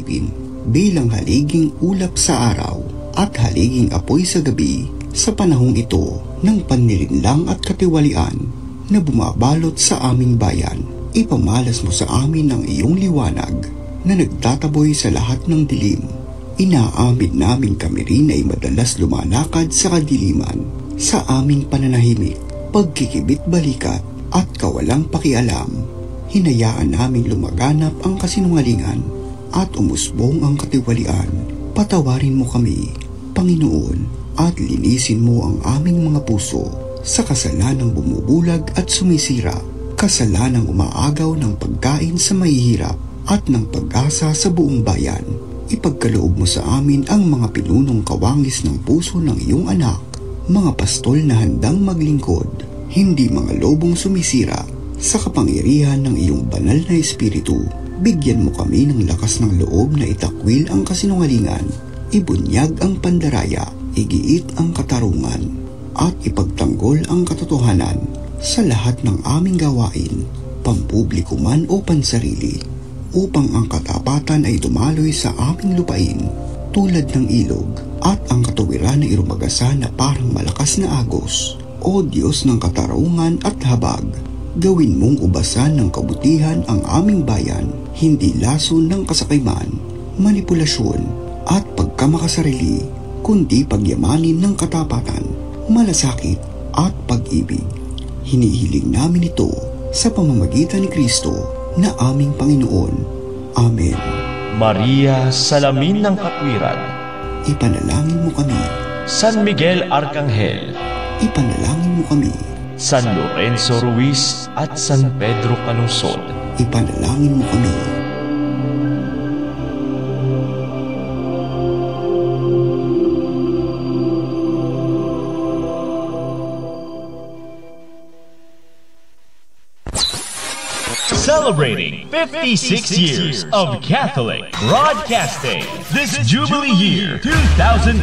alipin bilang haliging ulap sa araw at haliging apoy sa gabi sa panahong ito ng panlilinlang at katiwalian na bumabalot sa aming bayan. Ipamalas mo sa amin ang iyong liwanag na nagtataboy sa lahat ng dilim. Inaamin namin kami rin ay madalas lumalakad sa kadiliman sa aming pananahimik, pagkikibit balikat at kawalang pakialam. Hinayaan namin lumaganap ang kasinungalingan at umusbong ang katiwalian. Patawarin mo kami, Panginoon, at linisin mo ang aming mga puso sa kasalanang bumubulag at sumisira, kasalanang umaagaw ng pagkain sa mahihirap at ng pag-asa sa buong bayan. Ipagkaloob mo sa amin ang mga pinunong kawangis ng puso ng iyong anak, mga pastol na handang maglingkod, hindi mga lobong sumisira. Sa kapangyarihan ng iyong banal na espiritu, bigyan mo kami ng lakas ng loob na itakwil ang kasinungalingan, ibunyag ang pandaraya, igiit ang katarungan, at ipagtanggol ang katotohanan sa lahat ng aming gawain, pampubliko man o pansarili, upang ang katapatan ay dumaloy sa aming lupain tulad ng ilog, at ang katuwiran ay irumagasa na parang malakas na agos. O Diyos ng katarungan at habag, gawin mong ubasan ng kabutihan ang aming bayan, hindi lason ng kasakiman, manipulasyon at pagkamakasarili, kundi pagyamanin ng katapatan, malasakit at pag-ibig. Hinihiling namin ito sa pamamagitan ni Kristo na aming Panginoon. Amen. Maria, salamin ng katwiran, ipanalangin mo kami. San Miguel Arcangel, ipanalangin mo kami. San Lorenzo Ruiz at San Pedro Calungsod, ipanalangin mo kami. Celebrating 56 years of Catholic Broadcasting this Jubilee Year 2025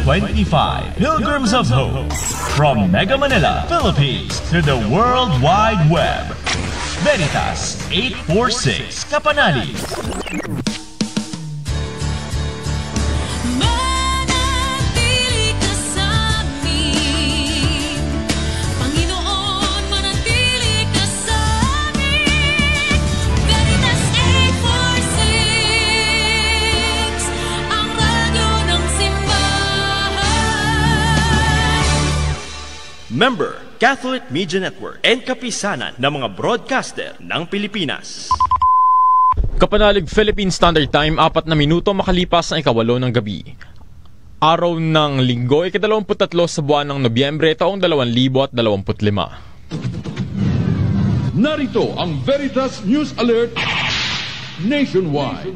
Pilgrims of Hope. From Mega Manila, Philippines to the World Wide Web. Veritas 846 Kapanali. Member, Catholic Media Network and kapisanan ng mga broadcaster ng Pilipinas. Kapanalig Philippine Standard Time, 4 na minuto makalipas ang 8 ng gabi. Araw ng Linggo, 23 sa buwan ng Nobyembre, taong 2025. Narito ang Veritas News Alert Nationwide.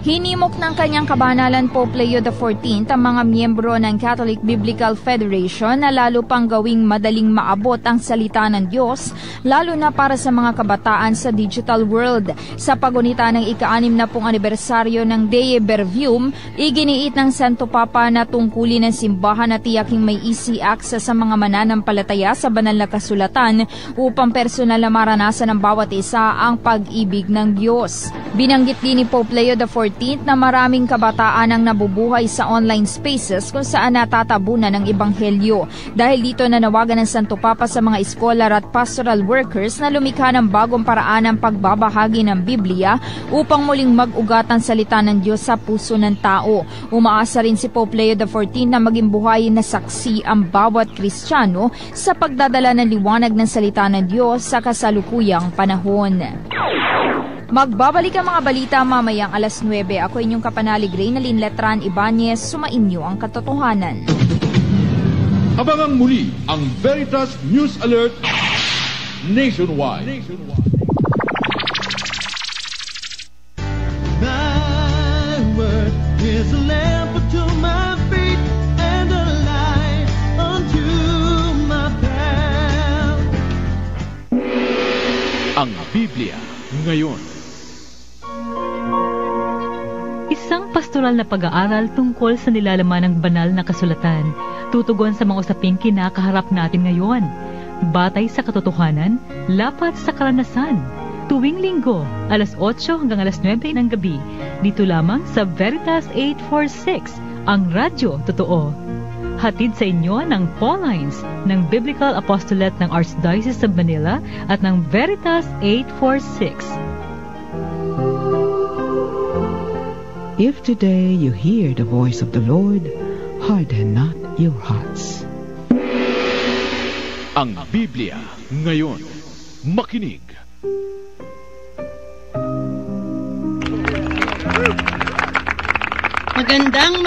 Hinimok ng kanyang kabanalan Pope Leo XIV ang mga miyembro ng Catholic Biblical Federation na lalo pang gawing madaling maabot ang salita ng Diyos, lalo na para sa mga kabataan sa digital world. Sa pagunita ng ika-60 anibersaryo ng Dei Verbum, iginiit ng Santo Papa na tungkulin ng simbahan na tiyaking may easy access sa mga mananampalataya sa banal na kasulatan upang personal na maranasan ng bawat isa ang pag-ibig ng Diyos. Binanggit din ni Pope Leo XIV na maraming kabataan ang nabubuhay sa online spaces kung saan natatabunan ng ebanghelyo. Dahil dito nanawagan ng Santo Papa sa mga scholar at pastoral workers na lumikha ng bagong paraan ng pagbabahagi ng Biblia upang muling mag-ugat ang salita ng Diyos sa puso ng tao. Umaasa rin si Pope Leo XIV na maging buhay na saksi ang bawat Kristiyano sa pagdadala ng liwanag ng salita ng Diyos sa kasalukuyang panahon. Magbabalik ang mga balita mamayang 9:00. Ako inyong kapanalig Reynalyn Letran Ibanez, sumainyo ang katotohanan. Abangan muli ang Veritas News Alert Nationwide. My word is a lamp unto my feet and a light unto my path. Ang Biblia ngayon. Isang pastoral na pag-aaral tungkol sa nilalaman ng banal na kasulatan, tutugon sa mga usaping kinakaharap natin ngayon, batay sa katotohanan, lapat sa karanasan, tuwing linggo, alas 8 hanggang alas 9 ng gabi. Dito lamang sa Veritas 846, ang radyo totoo. Hatid sa inyo ng Paulines ng Biblical Apostolate ng Archdiocese of Manila at ng Veritas 846. If today you hear the voice of the Lord, harden not your hearts. Ang Biblia ngayon. Makinig.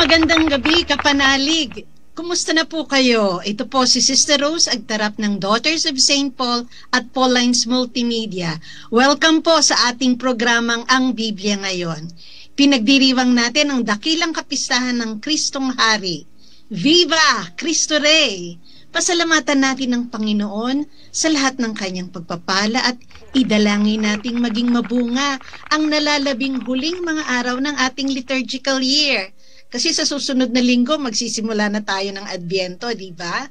Magandang gabi, kapanalig. Kumusta na po kayo? Ito po si Sister Rose Agtarap ng Daughters of St. Paul at Paulines Multimedia. Welcome po sa ating programang Ang Biblia Ngayon. Pinagdiriwang natin ang dakilang kapistahan ng Kristong Hari. Viva Cristo Rey! Pasalamatan natin ang Panginoon sa lahat ng kanyang pagpapala at idalangin nating maging mabunga ang nalalabing huling mga araw ng ating liturgical year. Kasi sa susunod na linggo, magsisimula na tayo ng Adbyento, di ba?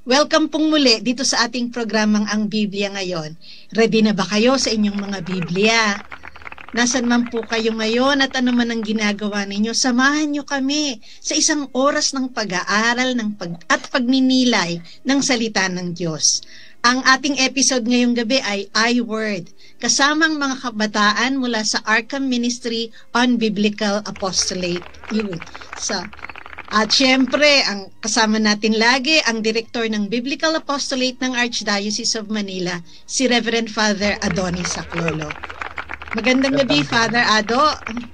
Welcome pong muli dito sa ating programang Ang Biblia Ngayon. Ready na ba kayo sa inyong mga Biblia? Nasaan man po kayo ngayon at ano man ang ginagawa ninyo, samahan nyo kami sa isang oras ng pag-aaral at pagninilay ng salita ng Diyos. Ang ating episode ngayong gabi ay iWord, kasamang mga kabataan mula sa Arkham Ministry on Biblical Apostolate Youth. At syempre, ang kasama natin lagi, ang Direktor ng Biblical Apostolate ng Archdiocese of Manila, si Reverend Father Adonis Saclolo. Magandang gabi, Father Ado.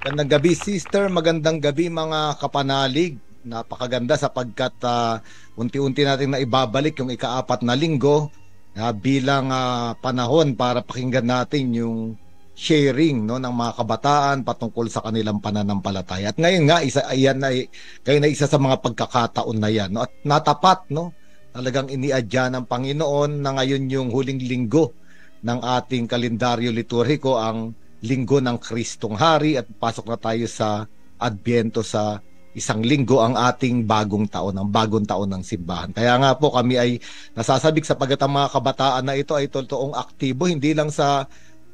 Magandang gabi, Sister. Magandang gabi, mga kapanalig. Napakaganda sapagkat unti-unti natin na ibabalik yung ika-4 na linggo bilang panahon para pakinggan natin yung sharing, no, ng mga kabataan patungkol sa kanilang pananampalataya. At ngayon nga, kayo na isa sa mga pagkakataon na yan. No? At natapat, no? Talagang iniadya ng Panginoon na ngayon yung huling linggo ng ating kalendaryo liturhiko, ang Linggo ng Kristong Hari, at pasok na tayo sa Adbyento, sa isang linggo, ang ating bagong taon, ang bagong taon ng simbahan. Kaya nga po kami ay nasasabik sapagkat ang mga kabataan na ito ay totoong aktibo, hindi lang sa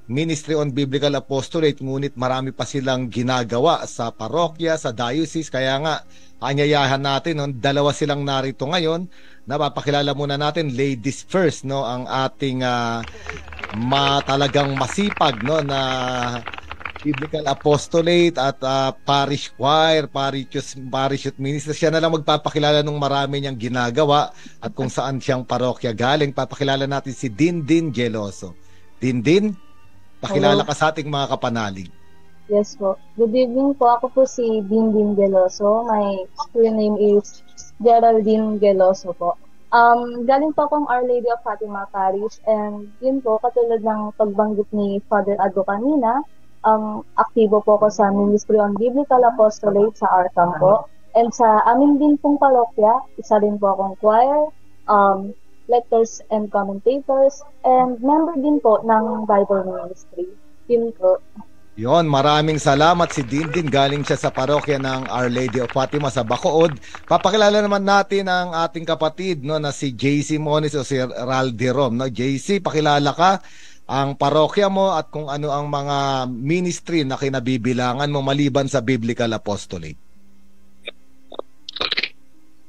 Ministry on Biblical Apostolate, ngunit marami pa silang ginagawa sa parokya, sa diocese. Kaya nga, anyayahan natin, no? 2 silang narito ngayon. Napapakilala muna natin, ladies first, no? Ang ating talagang masipag, no, na Biblical Apostolate at parish choir, parish youth minister. Siya na lang magpapakilala ng marami niyang ginagawa at kung saan siyang parokya galing. Papakilala natin si Dindin Geloso. Dindin, pakilala ka sa ating mga kapanalig. Yes po. Good evening po. Ako po si Dindin Geloso. My school name is Geraldine Geloso po. Galing po akong Our Lady of Fatima Parish, and yun po, katulad ng pagbanggit ni Father Ado kanina, aktibo po ako sa Ministry on Biblical Apostolate sa Arkham po. And sa amin din pong parokya, isa rin po akong choir, lectors and commentators, and member din po ng Bible Ministry. Yun po. Yon, maraming salamat. Si Dindin, galing siya sa parokya ng Our Lady of Fatima sa Bacood. Papakilala naman natin ang ating kapatid, no, na si JC Moniz o si Raldi Rom. No? JC, pakilala ka, ang parokya mo at kung ano ang mga ministry na kinabibilangan mo maliban sa Biblical Apostolate.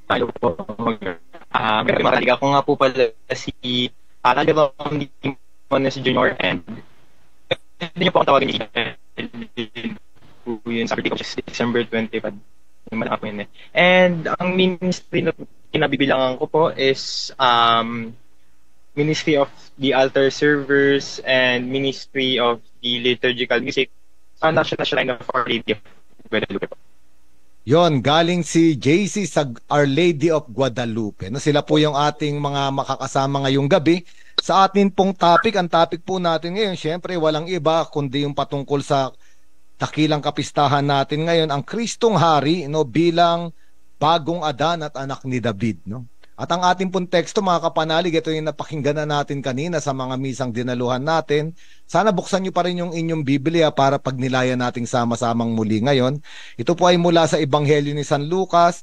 Hello po. Marami ako nga po pala si Raldi Rom Moniz Jr. and hindi niyo po ang tawagin yun sa article, December 25 naman ako yun. And ang ministry na kinabibilangan ko po is Ministry of the Altar Servers and Ministry of the Liturgical Music on National Shrine of Our Lady of Guadalupe po. Yon, galing si JC sa Our Lady of Guadalupe. No, sila po yung ating mga makakasama ngayong gabi. Sa atin pong topic, ang topic po natin ngayon, syempre walang iba kundi yung patungkol sa dakilang kapistahan natin ngayon, ang Kristong Hari, no, bilang bagong Adan at anak ni David, no. At ang ating pong teksto, mga kapanalig, ito yung napakinggan na natin kanina sa mga misang dinaluhan natin. Sana buksan nyo pa rin yung inyong Biblia para pagnilayan nating sama-samang muli ngayon. Ito po ay mula sa Ebanghelyo ni San Lucas,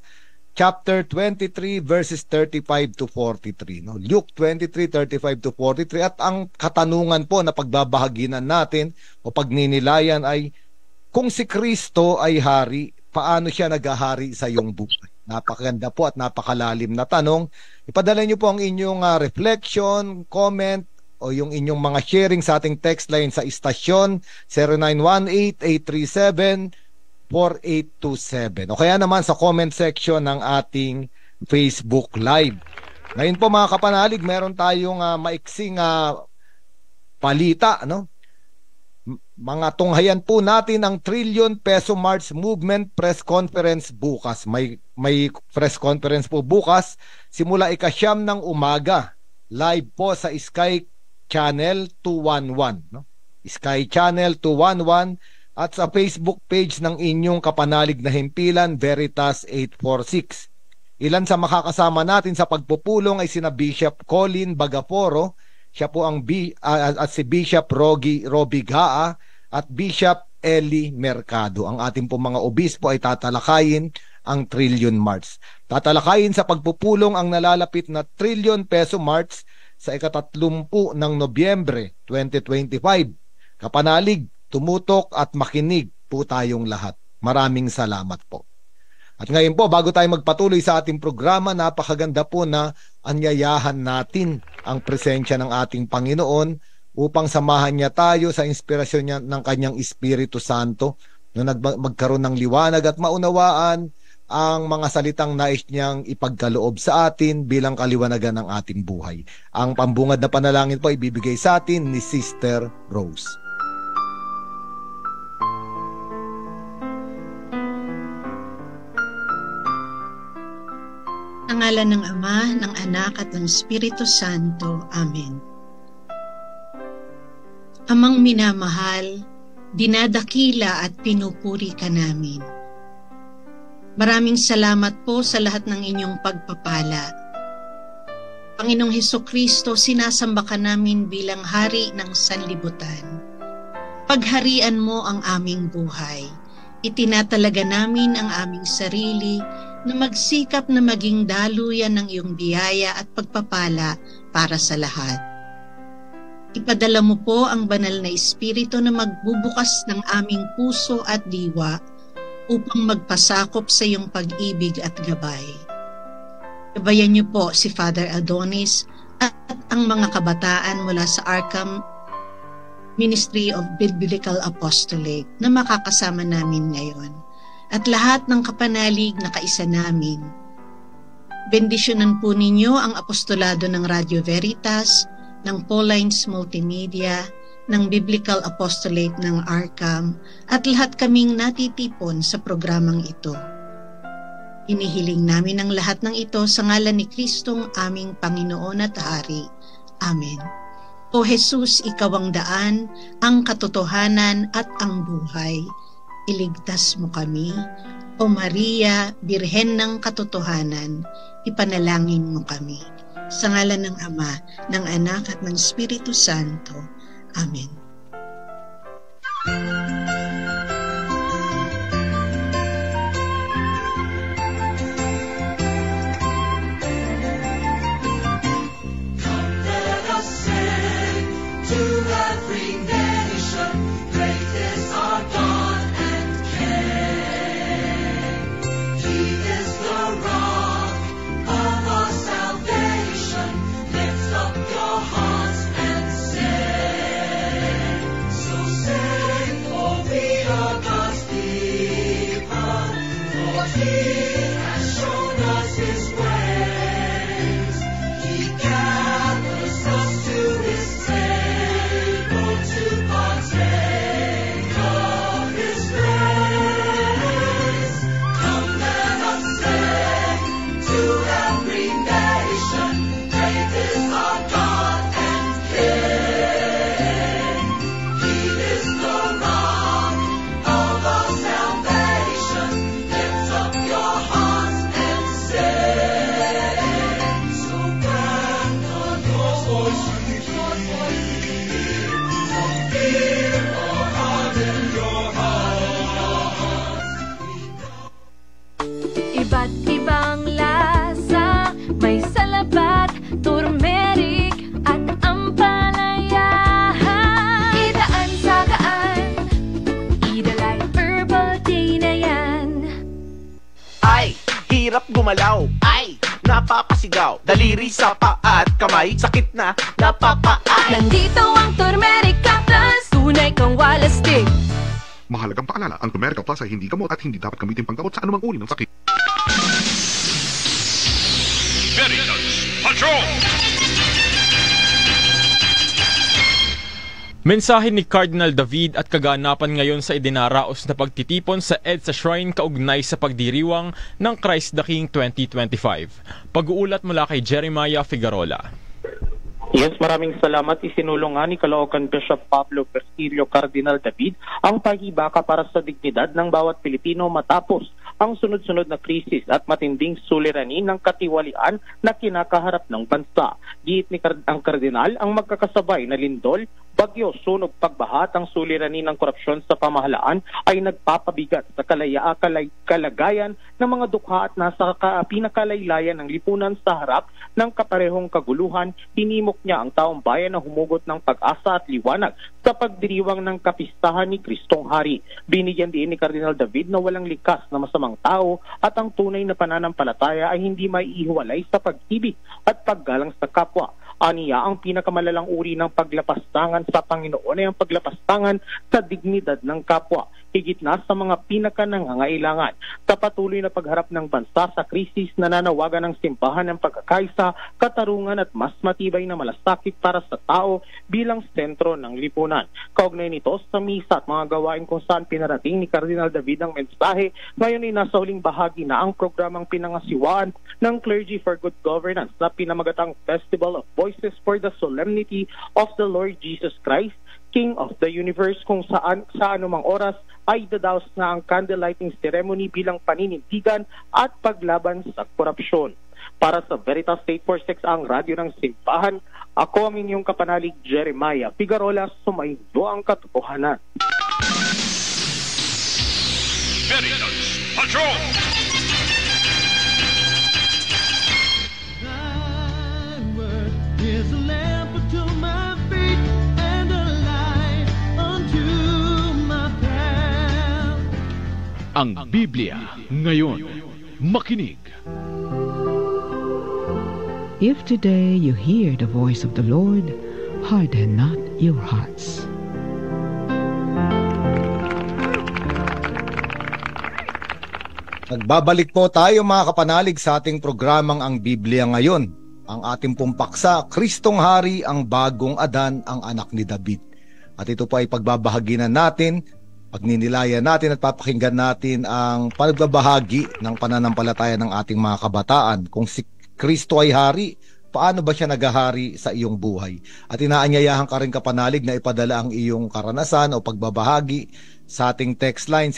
chapter 23 verses 35 to 43. No? Luke 23, 35 to 43. At ang katanungan po na pagbabahaginan natin o pagninilayan ay, kung si Kristo ay hari, paano siya naghahari sa iyong buhay? Napakaganda po at napakalalim na tanong. Ipadala niyo po ang inyong reflection, comment, o yung inyong mga sharing sa ating text line sa istasyon 0918-837-4827. O kaya naman sa comment section ng ating Facebook Live. Ngayon po mga kapanalig, meron tayong maiksing palita, no? Mga tunghayan po natin ang Trillion Peso March Movement Press Conference bukas. May press conference po bukas simula 9:00 ng umaga. Live po sa Sky Channel 211, no? Sky Channel 211 at sa Facebook page ng inyong kapanalig na himpilan, Veritas 846. Ilan sa makakasama natin sa pagpupulong ay sina Bishop Colin Bagaporo, siya po ang at si Bishop Robbie Gaa at Bishop Eli Mercado. Ang ating po mga obispo ay tatalakayin ang Trillion March. Tatalakayin sa pagpupulong ang nalalapit na Trillion Peso March sa 30 ng Nobyembre 2025. Kapanalig, tumutok at makinig po tayong lahat. Maraming salamat po. At ngayon po, bago tayo magpatuloy sa ating programa, napakaganda po na anyayahan natin ang presensya ng ating Panginoon upang samahan niya tayo sa inspirasyon niya ng kanyang Espiritu Santo na magkaroon ng liwanag at maunawaan ang mga salitang nais niyang ipagkaloob sa atin bilang kaliwanagan ng ating buhay. Ang pambungad na panalangin po ibibigay sa atin ni Sister Rose. Ang ngalan ng Ama, ng Anak at ng Espiritu Santo. Amen. Amang minamahal, dinadakila at pinupuri ka namin. Maraming salamat po sa lahat ng inyong pagpapala. Panginoong Hesukristo, sinasamba ka namin bilang Hari ng Sanlibutan. Pagharian mo ang aming buhay. Itinatalaga namin ang aming sarili na magsikap na maging daluyan ng iyong biyaya at pagpapala para sa lahat. Ipadala mo po ang banal na Espiritu na magbubukas ng aming puso at diwa upang magpasakop sa iyong pag-ibig at gabay. Gabayan niyo po si Father Adonis at ang mga kabataan mula sa Arkham Ministry of Biblical Apostolate na makakasama namin ngayon. At lahat ng kapanalig na kaisa namin. Bendisyonan po ninyo ang apostolado ng Radio Veritas, ng Paulines Multimedia, ng Biblical Apostolate ng Arkham, at lahat kaming natitipon sa programang ito. Inihiling namin ang lahat ng ito sa ngalan ni Kristong aming Panginoon at Hari. Amen. O Jesus, ikaw ang daan, ang katotohanan at ang buhay. Iligtas mo kami. O Maria, Birhen ng katotohanan, ipanalangin mo kami. Sa ngalan ng Ama, ng Anak at ng Espiritu Santo. Amen. Iba't ibang gumalaw ay napapasigaw. Daliri sa paa at kamay, sakit na napapaan. Nandito ang Turmerica Plus, tunay kang walastig. Mahalagang paalala, ang Turmerica Plus ay hindi gamot at hindi dapat gamitin panggamot sa anumang uri ng sakit. Veritas Patrol! Mensahe ni Cardinal David at kaganapan ngayon sa idinaraos na pagtitipon sa EDSA Shrine kaugnay sa pagdiriwang ng Christ the King 2025. Pag-uulat mula kay Jeremiah Figarola. Yes, maraming salamat. Isinulong nga ni Caloocan Bishop Pablo Persilio Cardinal David ang paghibaka para sa dignidad ng bawat Pilipino matapos ang sunod-sunod na krisis at matinding suliranin ng katiwalian na kinakaharap ng bansa. Giit ni ang Kardinal ang magkakasabay na lindol, bagyo, sunog, pagbaha at ang suliranin ng korupsyon sa pamahalaan ay nagpapabigat sa kalagayan ng mga dukha at nasa pinakalaylayan ng lipunan sa harap ng kaparehong kaguluhan. Hinimok niya ang taong bayan na humugot ng pag-asa at liwanag sa pagdiriwang ng kapistahan ni Kristong Hari. Binigyan din ni Cardinal David na walang likas na masamang tao at ang tunay na pananampalataya ay hindi maiihiwalay sa pag-ibig at paggalang sa kapwa. Aniya, ang pinakamalalang uri ng paglapastangan sa Panginoon ay ang paglapastangan sa dignidad ng kapwa, higit na sa mga pinakanangangailangan. Sa patuloy na pagharap ng bansa sa krisis, nananawagan ng simbahan ng pagkakaisa, katarungan at mas matibay na malasakit para sa tao bilang sentro ng lipunan. Kaugnay nito sa misa at mga gawain kung saan pinarating ni Cardinal David ang mensahe, ngayon ay nasa huling bahagi na ang programang pinangasiwaan ng Clergy for Good Governance na pinamagatang Festival of Voices for the Solemnity of the Lord Jesus Christ, King of the Universe, kung saan sa anumang oras ay dadaos na ang candlelighting ceremony bilang paninindigan at paglaban sa korupsyon. Para sa Veritas 846, ang radyo ng simbahan, ako ang inyong kapanalig Jeremiah Figarola, sumaindo ang katotohanan. Veritas Patrol! Is a lamp unto my feet and a light unto my path. Ang Biblia ngayon. Makinig. If today you hear the voice of the Lord, harden not your hearts. Nagbabalik po tayo mga kapanalig sa ating programang Ang Biblia Ngayon. Ang ating pong paksa, Kristong Hari, ang bagong Adan, ang anak ni David. At ito po ay pagbabahaginan natin, pagninilayan natin at papakinggan natin ang pagbabahagi ng pananampalataya ng ating mga kabataan. Kung si Kristo ay hari, paano ba siya naghahari sa iyong buhay? At inaanyayahan ka rin kapanalig na ipadala ang iyong karanasan o pagbabahagi sa ating text line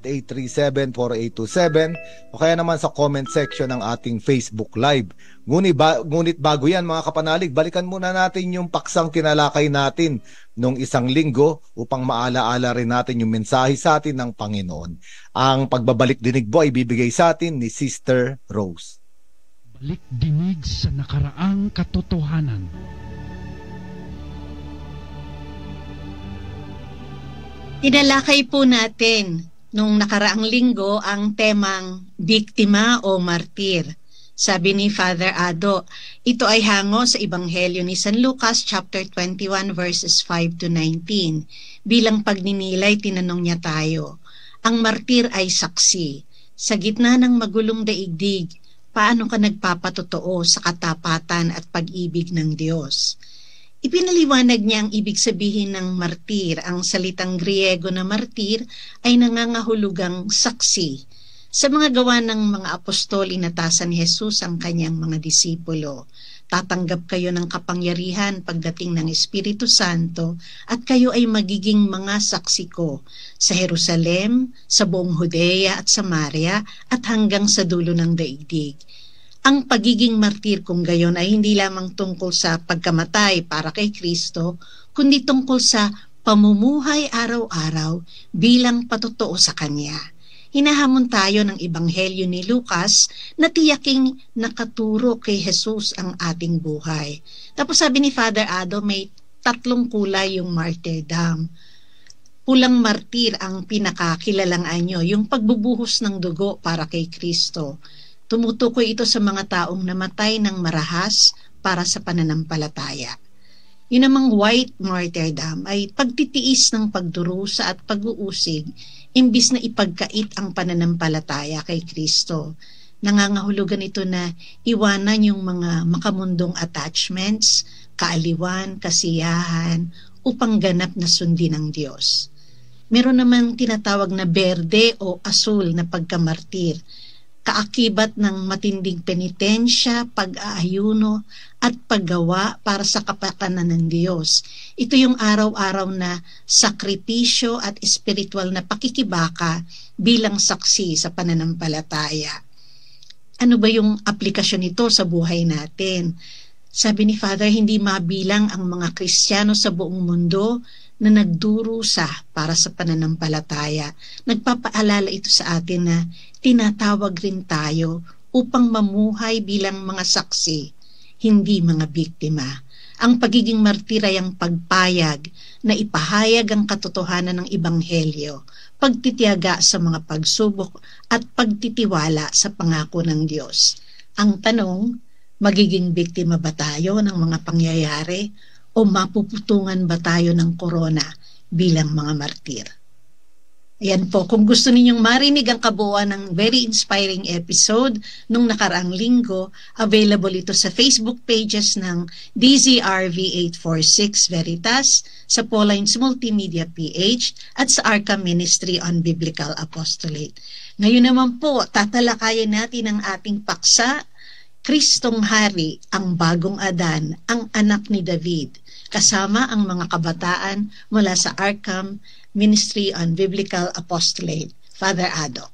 0918-837-4827 o kaya naman sa comment section ng ating Facebook Live. Ngunit bago yan mga kapanalig, balikan muna natin yung paksang tinalakay natin nung isang linggo upang maalaala rin natin yung mensahe sa atin ng Panginoon. Ang pagbabalik dinig po ay bibigay sa atin ni Sister Rose. Balik dinig sa nakaraang katotohanan. Tinalakay po natin nung nakaraang linggo ang temang biktima o martir. Sabi ni Father Ado, ito ay hango sa Ebanghelyo ni San Lucas chapter 21 verses 5 to 19. Bilang pagninilay, tinanong niya tayo, ang martir ay saksi. Sa gitna ng magulong daigdig, paano ka nagpapatotoo sa katapatan at pag-ibig ng Diyos? Ipinaliwanag niya ang ibig sabihin ng martir. Ang salitang Griego na martir ay nangangahulugang saksi. Sa mga gawa ng mga apostol, inatasan ni Jesus ang kanyang mga disipulo. Tatanggap kayo ng kapangyarihan pagdating ng Espiritu Santo at kayo ay magiging mga saksi ko sa Jerusalem, sa buong Judea at Samaria at hanggang sa dulo ng daigdig. Ang pagiging martir kung gayon ay hindi lamang tungkol sa pagkamatay para kay Kristo, kundi tungkol sa pamumuhay araw-araw bilang patotoo sa Kanya. Hinahamon tayo ng Ebanghelyo ni Lucas na tiyaking nakaturo kay Jesus ang ating buhay. Tapos sabi ni Father Ado, may 3 kulay yung martyrdom. Pulang martir ang pinakakilalang anyo, yung pagbubuhos ng dugo para kay Kristo. Tumutukoy ito sa mga taong namatay ng marahas para sa pananampalataya. Yun namang white martyrdom ay pagtitiis ng pagdurusa at pag-uusig imbis na ipagkait ang pananampalataya kay Kristo. Nangangahulugan ito na iwanan yung mga makamundong attachments, kaaliwan, kasiyahan, upang ganap na sundin ng Diyos. Meron namang tinatawag na berde o asul na pagkamartir, kaakibat ng matinding penitensya, pag-aayuno at paggawa para sa kapakanan ng Diyos. Ito yung araw-araw na sakripisyo at espiritual na pakikibaka bilang saksi sa pananampalataya. Ano ba yung aplikasyon nito sa buhay natin? Sabi ni Father, hindi mabilang ang mga Kristiyano sa buong mundo na nagdurusa para sa pananampalataya. Nagpapaalala ito sa atin na tinatawag rin tayo upang mamuhay bilang mga saksi, hindi mga biktima. Ang pagiging martir ay ang pagpayag na ipahayag ang katotohanan ng Ebanghelyo, pagtitiyaga sa mga pagsubok at pagtitiwala sa pangako ng Diyos. Ang tanong, magiging biktima ba tayo ng mga pangyayari o mapuputungan ba tayo ng korona bilang mga martir? Ayan po, kung gusto ninyong marinig ang kabuuan ng very inspiring episode nung nakaraang linggo, available ito sa Facebook pages ng DZRV846 Veritas, sa Paulines Multimedia PH, at sa Arca Ministry on Biblical Apostolate. Ngayon naman po, tatalakayin natin ang ating paksa, Kristong Hari, ang Bagong Adan, ang anak ni David, kasama ang mga kabataan mula sa Arkham Ministry on Biblical Apostolate. Father Ado.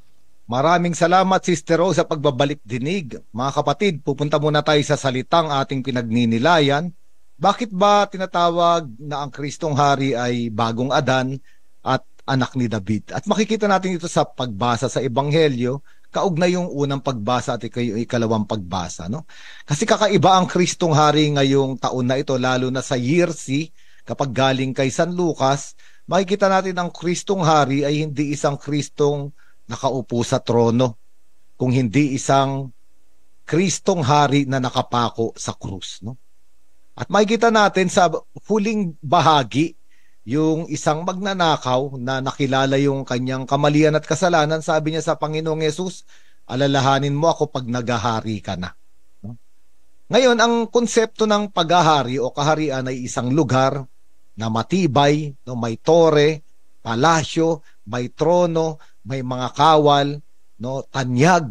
Maraming salamat, Sister Rose, sa pagbabalik dinig. Mga kapatid, pupunta muna tayo sa salitang ating pinagninilayan. Bakit ba tinatawag na ang Kristong Hari ay Bagong Adan at anak ni David? At makikita natin ito sa pagbasa sa Ebanghelyo, kaugnay yung unang pagbasa at yung ikalawang pagbasa, no? Kasi kakaiba ang Kristong Hari ngayong taon na ito, lalo na sa Year C, kapag galing kay San Lucas, makikita natin ang Kristong Hari ay hindi isang Kristong nakaupo sa trono, kung hindi isang Kristong Hari na nakapako sa krus, no? At makikita natin sa huling bahagi, yung isang magnanakaw na nakilala yung kanyang kamalian at kasalanan, sabi niya sa Panginoong Yesus, alalahanin mo ako pag naghahari ka na. No? Ngayon, ang konsepto ng paghahari o kaharian ay isang lugar na matibay, no? May tore, palasyo, may trono, may mga kawal, no? Tanyag,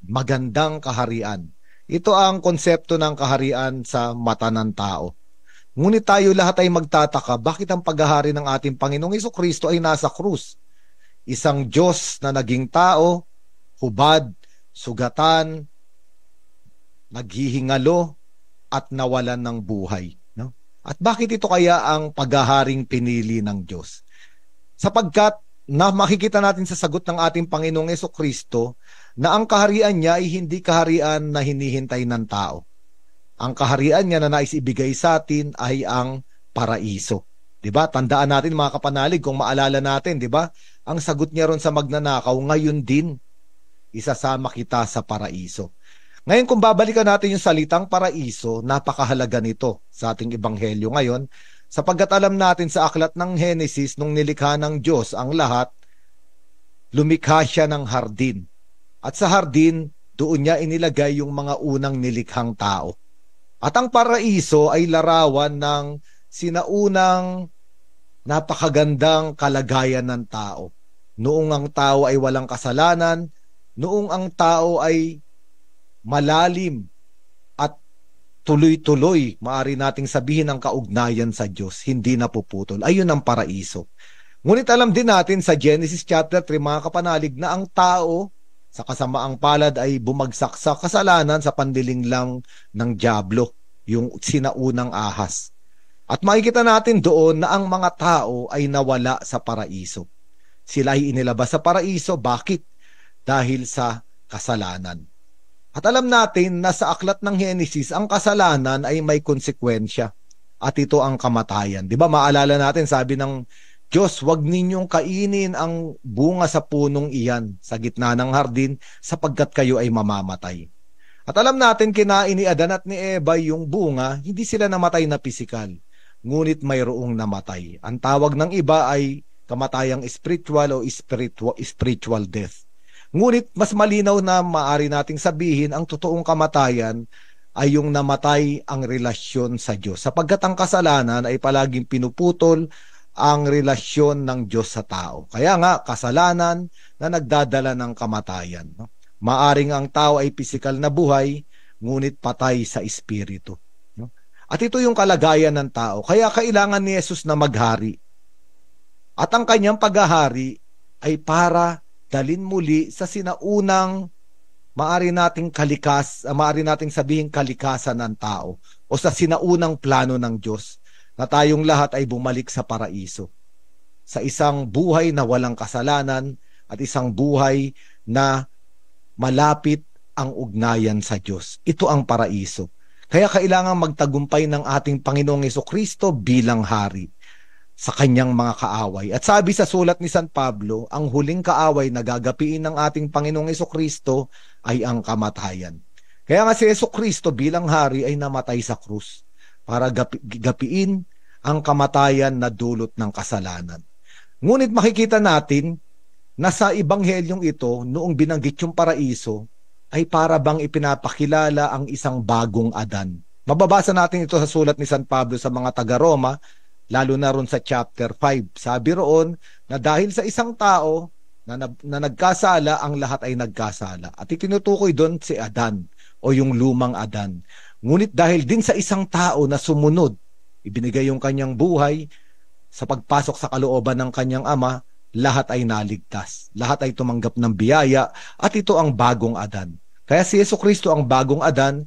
magandang kaharian. Ito ang konsepto ng kaharian sa mata ng tao. Ngunit tayo lahat ay magtataka, bakit ang paghahari ng ating Panginoong Hesukristo ay nasa krus? Isang Diyos na naging tao, hubad, sugatan, naghihingalo, at nawalan ng buhay. No? At bakit ito kaya ang paghaharing pinili ng Diyos? Sapagkat na makikita natin sa sagot ng ating Panginoong Hesukristo na ang kaharian niya ay hindi kaharian na hinihintay ng tao. Ang kaharian niya na nais ibigay sa atin ay ang paraiso. 'Di ba? Tandaan natin mga kapanalig, kung maalala natin, 'di ba? Ang sagot niya ron sa magnanakaw, ngayon din isasama kita sa paraiso. Ngayon, kung babalikan natin yung salitang paraiso, napakahalaga nito sa ating ebanghelyo ngayon, sapagkat alam natin sa aklat ng Henesis, nung nilikha ng Diyos ang lahat, lumikha siya ng hardin. At sa hardin, doon niya inilagay yung mga unang nilikhang tao. At ang paraiso ay larawan ng sinaunang napakagandang kalagayan ng tao. Noong ang tao ay walang kasalanan, noong ang tao ay malalim at tuloy-tuloy, maaari nating sabihin ang kaugnayan sa Diyos, hindi napuputol. Ayun ang paraiso. Ngunit alam din natin sa Genesis chapter 3, mga kapanalig, na ang tao sa kasamaang palad ay bumagsak sa kasalanan sa pandiling lang ng dyablo, yung sinaunang ahas. At makikita natin doon na ang mga tao ay nawala sa paraiso. Sila ay inilabas sa paraiso. Bakit? Dahil sa kasalanan. At alam natin na sa aklat ng Henesis, ang kasalanan ay may konsekwensya. At ito ang kamatayan. Di ba? Maalala natin, sabi ng Diyos, wag ninyong kainin ang bunga sa punong iyan sa gitna ng hardin sapagkat kayo ay mamamatay. At alam natin, kinain ni Adan at ni Eva yung bunga, hindi sila namatay na pisikal, ngunit mayroong namatay. Ang tawag ng iba ay kamatayang spiritual o spiritual death. Ngunit mas malinaw na maaari nating sabihin, ang totoong kamatayan ay yung namatay ang relasyon sa Diyos. Sapagkat ang kasalanan ay palaging pinuputol ang relasyon ng Diyos sa tao. Kaya nga, kasalanan na nagdadala ng kamatayan. No? Maaring ang tao ay pisikal na buhay, ngunit patay sa espiritu. No? At ito yung kalagayan ng tao. Kaya kailangan ni Jesus na maghari. At ang kanyang paghahari ay para dalin muli sa sinaunang maari nating sabihin kalikasan ng tao o sa sinaunang plano ng Diyos na tayong lahat ay bumalik sa paraiso. Sa isang buhay na walang kasalanan at isang buhay na malapit ang ugnayan sa Diyos. Ito ang paraiso. Kaya kailangan magtagumpay ng ating Panginoong Jesucristo bilang hari sa kanyang mga kaaway. At sabi sa sulat ni San Pablo, ang huling kaaway na gagapiin ng ating Panginoong Jesucristo ay ang kamatayan. Kaya nga si Jesucristo bilang hari ay namatay sa krus para gapiin ang kamatayan na dulot ng kasalanan. Ngunit makikita natin na sa Ebanghelyong ito, noong binanggit yung paraiso, ay para bang ipinapakilala ang isang bagong Adan. Mababasa natin ito sa sulat ni San Pablo sa mga taga-Roma, lalo na ron sa chapter 5. Sabi roon na dahil sa isang tao na nagkasala, ang lahat ay nagkasala. At itinutukoy doon si Adan o yung lumang Adan. Ngunit dahil din sa isang tao na sumunod, ibinigay yung kanyang buhay sa pagpasok sa kalooban ng kanyang ama, lahat ay naligtas. Lahat ay tumanggap ng biyaya at ito ang bagong Adan. Kaya si Jesucristo ang bagong Adan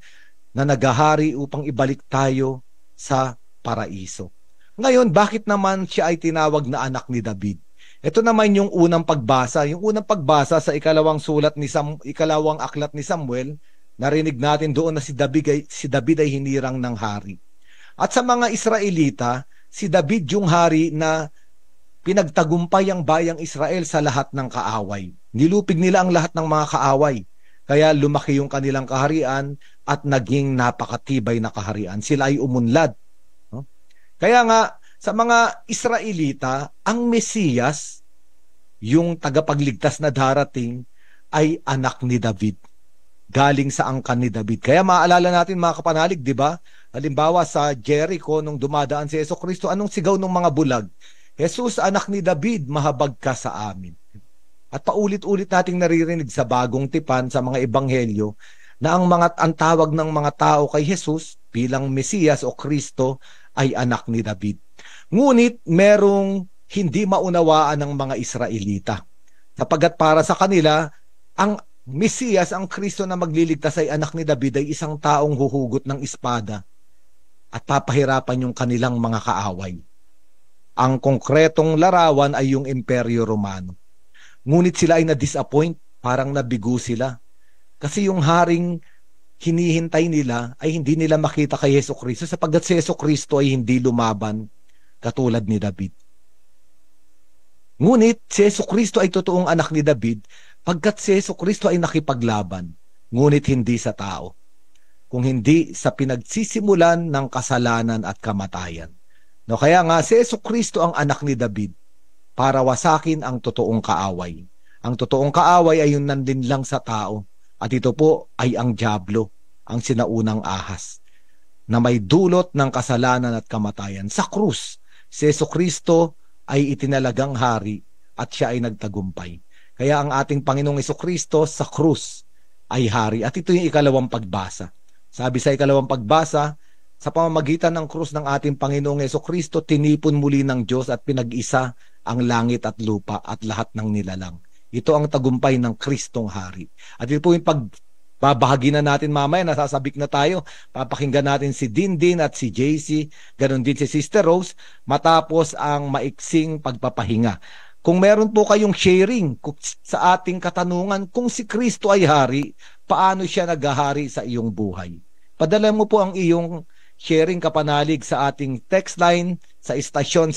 na naghahari upang ibalik tayo sa paraiso. Ngayon, bakit naman siya ay tinawag na anak ni David? Ito naman yung unang pagbasa. Yung unang pagbasa sa ikalawang aklat ni Samuel, narinig natin doon na si David ay hinirang ng hari. At sa mga Israelita, si David yung hari na pinagtagumpay ang bayang Israel sa lahat ng kaaway. Nilupig nila ang lahat ng mga kaaway. Kaya lumaki yung kanilang kaharian at naging napakatibay na kaharian. Sila ay umunlad. No? Kaya nga, sa mga Israelita, ang Mesiyas, yung tagapagligtas na darating, ay anak ni David. Galing sa angkan ni David. Kaya maaalala natin mga kapanalig, di ba? Halimbawa sa Jericho, nung dumadaan si Jesucristo, anong sigaw ng mga bulag? Jesus, anak ni David, mahabag ka sa amin. At paulit-ulit nating naririnig sa bagong tipan sa mga ebanghelyo na ang tawag ng mga tao kay Jesus bilang Mesiyas o Kristo ay anak ni David. Ngunit merong hindi maunawaan ng mga Israelita. Sapagkat para sa kanila, ang Mesiyas, ang Kristo na magliligtas ay anak ni David ay isang taong huhugot ng espada at papahirapan yung kanilang mga kaaway. Ang konkretong larawan ay yung Imperyo Romano. Ngunit sila ay na-disappoint, parang nabigo sila. Kasi yung haring hinihintay nila ay hindi nila makita kay Jesucristo sapagkat si Jesucristo ay hindi lumaban katulad ni David. Ngunit si Jesucristo ay totoong anak ni David pagkat si Jesucristo ay nakipaglaban, ngunit hindi sa tao, kung hindi sa pinagsisimulan ng kasalanan at kamatayan. No, kaya nga si Jesucristo ang anak ni David para wasakin ang totoong kaaway. Ang totoong kaaway ay yung nandin lang sa tao at ito po ay ang dyablo, ang sinaunang ahas na may dulot ng kasalanan at kamatayan. Sa krus, si Jesucristo ay itinalagang hari at siya ay nagtagumpay. Kaya ang ating Panginoong Jesucristo sa krus ay hari. At ito yung ikalawang pagbasa. Sabi sa ikalawang pagbasa, sa pamamagitan ng krus ng ating Panginoong Jesucristo, tinipon muli ng Diyos at pinag-isa ang langit at lupa at lahat ng nilalang. Ito ang tagumpay ng Kristong hari. At ito po yung pagbabahagi na natin mamaya, nasasabik na tayo. Papakinggan natin si Dindin at si JC, ganon din si Sister Rose, matapos ang maiksing pagpapahinga. Kung meron po kayong sharing sa ating katanungan, kung si Kristo ay hari, paano siya naghahari sa iyong buhay? Padala mo po ang iyong sharing kapanalig sa ating text line sa istasyon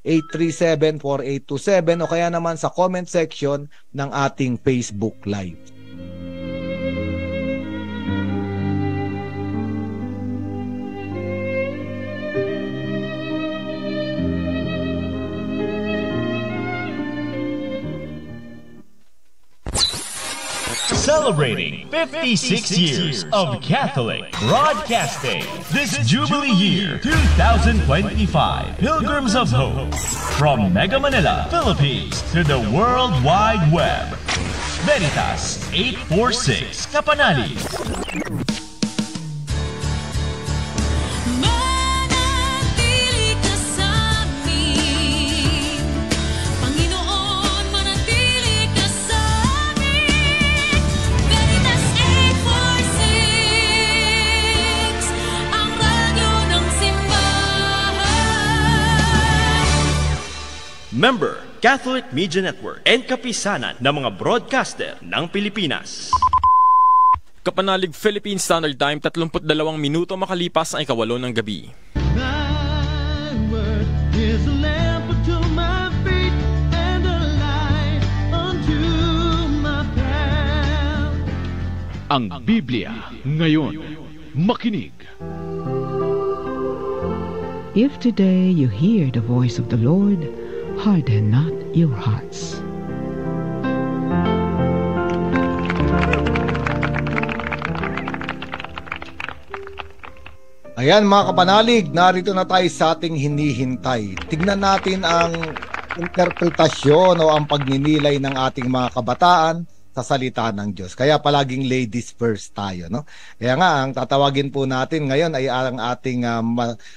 837-4827 o kaya naman sa comment section ng ating Facebook Live. Celebrating 56 years of Catholic Broadcasting. This Jubilee Year 2025, Pilgrims of Hope. From Mega Manila, Philippines to the World Wide Web. Veritas 846 Kapanali. Member, Catholic Media Network and kapisanan ng mga broadcaster ng Pilipinas. Kapanalig Philippine Standard Time, 32 minuto makalipas ang 8:08 ng gabi. Thy word is a lamp unto my feet and a light unto my path. Ang Biblia ngayon. Makinig. If today you hear the voice of the Lord, harden not your hearts. Ayan mga kapanalig, narito na tayo sa ating hinihintay. Tignan natin ang interpretasyon o ang pagninilay ng ating mga kabataan sa salita ng Diyos. Kaya palaging ladies first tayo, no? Kaya nga ang tatawagin po natin ngayon ay ang ating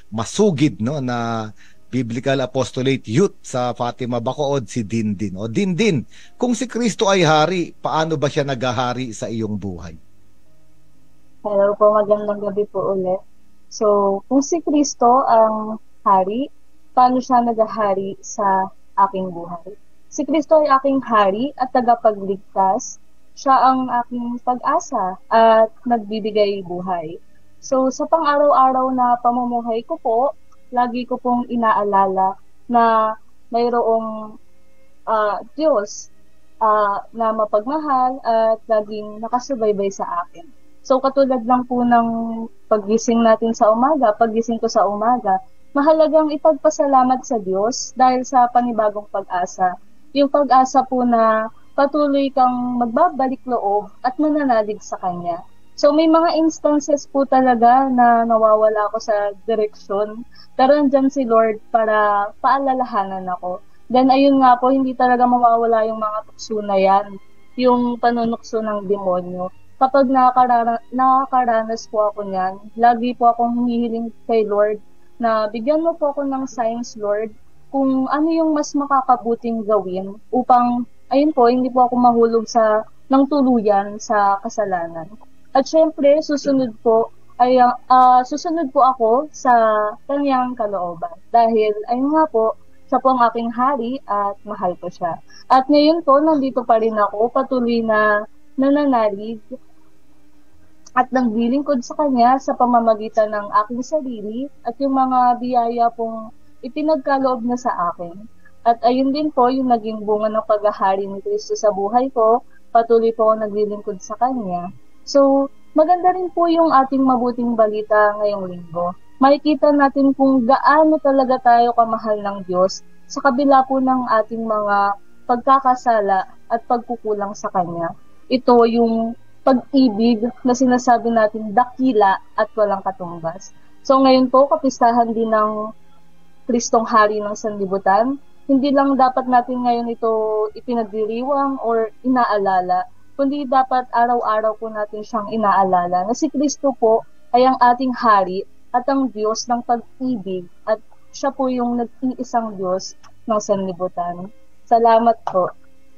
masugid, no, na Biblical Apostolate Youth sa Fatima Bacood, si Dindin. O Dindin, kung si Kristo ay hari, paano ba siya naghahari sa iyong buhay? Hello po, magandang gabi po ulit. So, kung si Kristo ang hari, paano siya naghahari sa aking buhay? Si Kristo ay aking hari at tagapagligtas. Siya ang aking pag-asa at nagbibigay buhay. So, sa pang-araw-araw na pamumuhay ko po, lagi ko pong inaalala na mayroong Diyos na mapagmahal at laging nakasubaybay sa akin. So, katulad lang po ng paggising natin sa umaga, paggising ko sa umaga, mahalagang ipagpasalamat sa Diyos dahil sa panibagong pag-asa. Yung pag-asa po na patuloy kang magbabalik loob at mananalig sa Kanya. So may mga instances po talaga na nawawala ako sa direksyon, pero andyan si Lord para paalalahanan ako. Then ayun nga po, hindi talaga mawawala yung mga tukso na yan, yung panunukso ng demonyo. Kapag nakakaranas po ako niyan, lagi po akong humihiling kay Lord na bigyan mo po ako ng signs, Lord, kung ano yung mas makakabuting gawin upang, ayun po, hindi po ako mahulog ng tuluyan sa kasalanan. At syempre, susunod po ako sa kanyang kalooban. Dahil, ayun nga po, siya po ang aking hari at mahal ko siya. At ngayon po, nandito pa rin ako, patuloy na nananalig at naglilingkod sa kanya sa pamamagitan ng aking sarili at yung mga biyaya pong ipinagkaloob na sa akin. At ayun din po yung naging bunga ng paghahari ni Kristo sa buhay ko, patuloy po ako naglilingkod sa kanya. So, maganda rin po yung ating mabuting balita ngayong linggo. Makikita natin kung gaano talaga tayo kamahal ng Diyos sa kabila po ng ating mga pagkakasala at pagkukulang sa Kanya. Ito yung pag-ibig na sinasabi natin dakila at walang katumbas. So ngayon po, kapistahan din ng Kristong Hari ng Sanlibutan. Hindi lang dapat natin ngayon ito ipinagdiriwang or inaalala, kundi dapat araw-araw po natin siyang inaalala na si Kristo po ay ang ating hari at ang Diyos ng pag-ibig at siya po yung nag-iisang Diyos ng sanlibutan. Salamat po.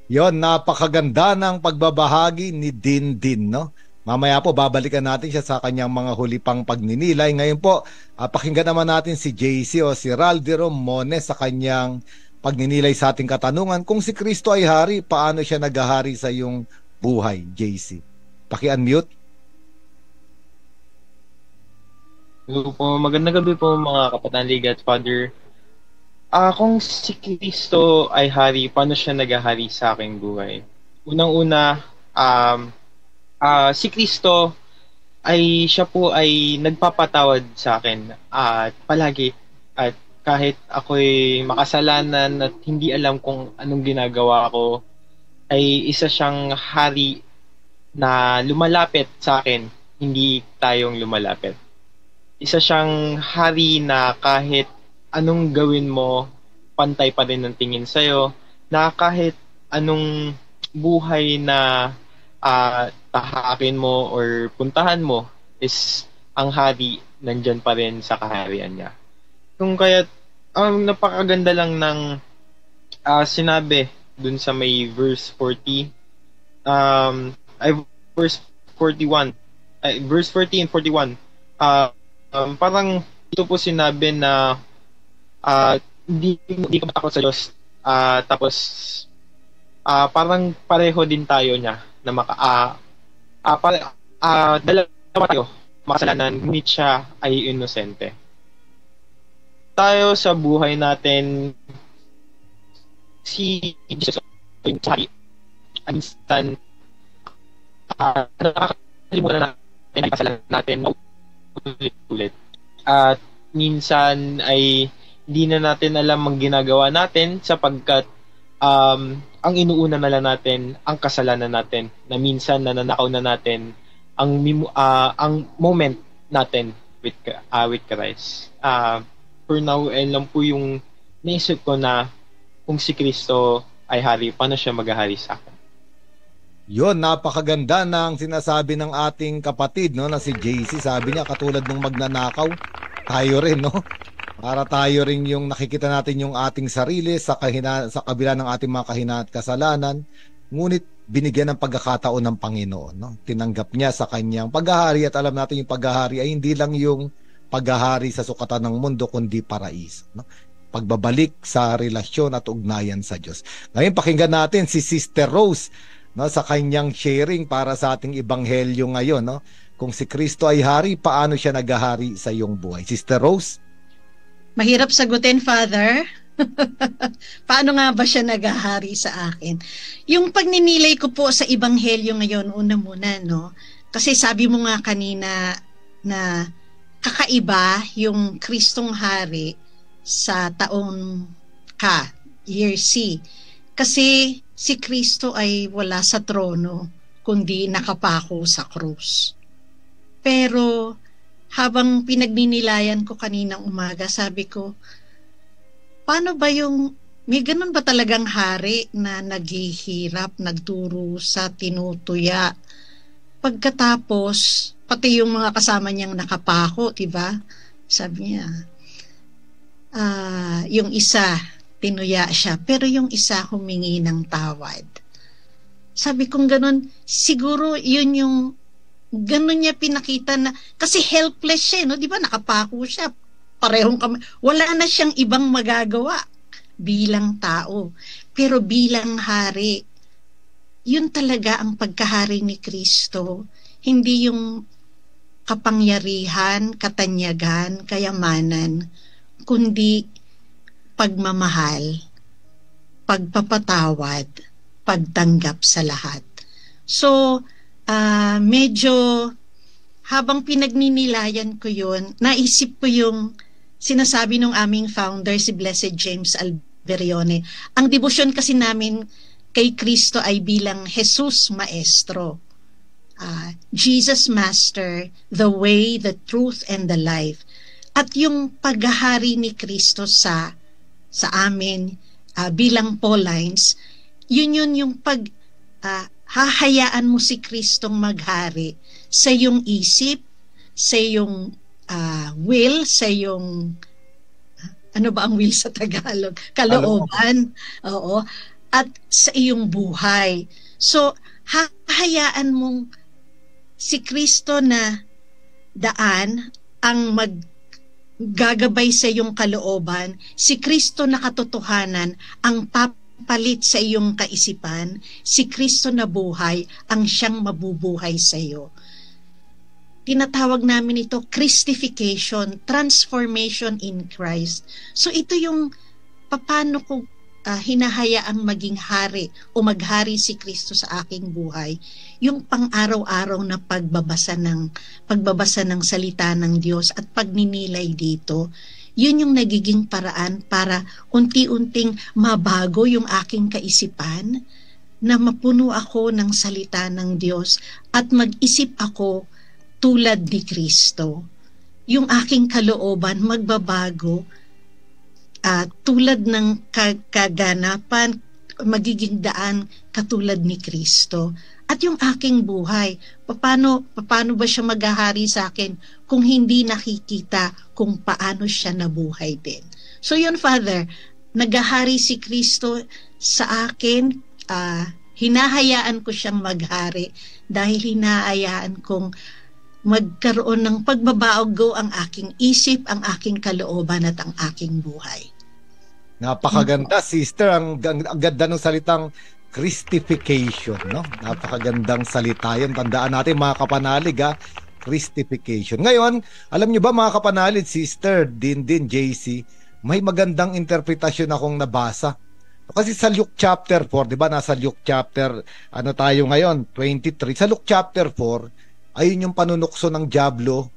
Yon, napakaganda ng pagbabahagi ni Dindin, no? Mamaya po babalikan natin siya sa kanyang mga huli pang pagninilay. Ngayon po, pakinggan naman natin si JC o si Raldero Mones sa kanyang pagninilay sa ating katanungan. Kung si Kristo ay hari, paano siya naghahari sa iyong buhay, JC? Paki-unmute. Hello po, magandang gabi po mga kapatanlig at Father. Kung si Kristo ay hari, paano siya naghahari sa aking buhay? Unang-una, si Kristo siya po ay nagpapatawad sa akin at palagi, at kahit ako'y makasalanan at hindi alam kung anong ginagawa ko, ay isa siyang hari na lumalapit sa akin, hindi tayong lumalapit. Isa siyang hari na kahit anong gawin mo, pantay pa rin ang tingin sa'yo, na kahit anong buhay na tahakin mo or puntahan mo is ang hari nandyan pa rin sa kaharian niya. Kung kaya napakaganda lang ng sinabi dun sa may verse 40, verse 41, verse 40 and 41, parang ito po sinabi na hindi ka matakot sa Diyos, tapos parang pareho din tayo niya na dalawa tayo makasalanan, ngunit siya ay inosente. Tayo sa buhay natin, si Jesus ay hari. Minsan nakakalimutan natin ay kasalanan natin ulit. At minsan ay hindi na natin alam ang ginagawa natin sapagkat ang inuuna na lang natin ang kasalanan natin, na minsan nananakaw na natin ang moment natin with Christ. For now, lang po yung naisip ko na kung si Kristo ay hari, paano siya maghahari sa akin? Yon, napakaganda ng sinasabi ng ating kapatid, no, na si JC. Sabi niya, katulad ng magnanakaw, tayo rin, no? Para tayo rin yung nakikita natin yung ating sarili sa kabila ng ating mga kahinaan at kasalanan, ngunit binigyan ng pagkakataon ng Panginoon, no? Tinanggap niya sa kanyang paghahari, at alam natin yung paghahari ay hindi lang yung paghahari sa sukatan ng mundo, kundi paraiso, no? Pagbabalik sa relasyon at ugnayan sa Diyos. Ngayon pakinggan natin si Sister Rose, no, sa kanyang sharing para sa ating ebanghelyo ngayon, no? Kung si Kristo ay hari, paano siya naghahari sa iyong buhay? Sister Rose? Mahirap sagutin, Father. Paano nga ba siya naghahari sa akin? Yung pagninilay ko po sa ebanghelyo ngayon, una muna, no? Kasi sabi mo nga kanina na kakaiba yung Kristong hari sa taon ka, year C. Kasi si Kristo ay wala sa trono, kundi nakapako sa krus. Pero habang pinagninilayan ko kaninang umaga, sabi ko, paano ba may ganun ba talagang hari na naghihirap, nagdurusa, tinutuya? Pagkatapos, pati yung mga kasama niyang nakapako, diba? Sabi niya, yung isa, tinuya siya, pero yung isa humingi ng tawad. Sabi kong ganun, siguro yun yung ganun niya pinakita na, kasi helpless siya, no? Di ba nakapako siya, parehong kami, wala na siyang ibang magagawa bilang tao. Pero bilang hari, yun talaga ang pagkahari ni Kristo, hindi yung kapangyarihan, katanyagan, kayamanan, kundi pagmamahal, pagpapatawad, pagtanggap sa lahat. So, medyo habang pinagninilayan ko yun, naisip ko yung sinasabi ng aming founder, si Blessed James Alberione. Ang debosyon kasi namin kay Kristo ay bilang Jesus Maestro. Jesus Master, the way, the truth, and the life. At yung paghahari ni Kristo sa amin bilang Paulines, yun yung hahayaan mo si Kristong maghari sa iyong isip, sa iyong will, sa iyong ano ba ang will sa Tagalog? Kalooban. Oo. At sa iyong buhay. So, hahayaan mong si Kristo na daan ang gagabay sa iyong kalooban, si Kristo na katotohanan ang papalit sa iyong kaisipan, si Kristo na buhay ang siyang mabubuhay sa iyo. Tinatawag namin ito Christification, transformation in Christ. So ito yung paano ko hinahayaang maging hari o maghari si Kristo sa aking buhay, yung pang-araw-araw na pagbabasa ng salita ng Diyos at pagninilay dito, yun yung nagiging paraan para unti-unting mabago yung aking kaisipan, na mapuno ako ng salita ng Diyos at mag-isip ako tulad ni Kristo. Yung aking kalooban magbabago, tulad ng kaganapan, magiging daan katulad ni Kristo. At yung aking buhay, paano ba siya maghahari sa akin kung hindi nakikita kung paano siya nabuhay din? So yun, Father, naghahari si Kristo sa akin, hinahayaan ko siyang maghari dahil hinahayaan kong magkaroon ng pagbabago ang aking isip, ang aking kalooban at ang aking buhay. Napakaganda, sister. Ang ganda ng salitang Christification, no? Napakagandang salita yan. Tandaan natin, mga kapanalig, Christification. Ngayon, alam nyo ba, mga kapanalig, sister, din, JC, may magandang interpretasyon akong nabasa. Kasi sa Luke chapter 4, di ba, nasa Luke chapter, tayo ngayon, 23. Sa Luke chapter 4, ayun yung panunukso ng dyablo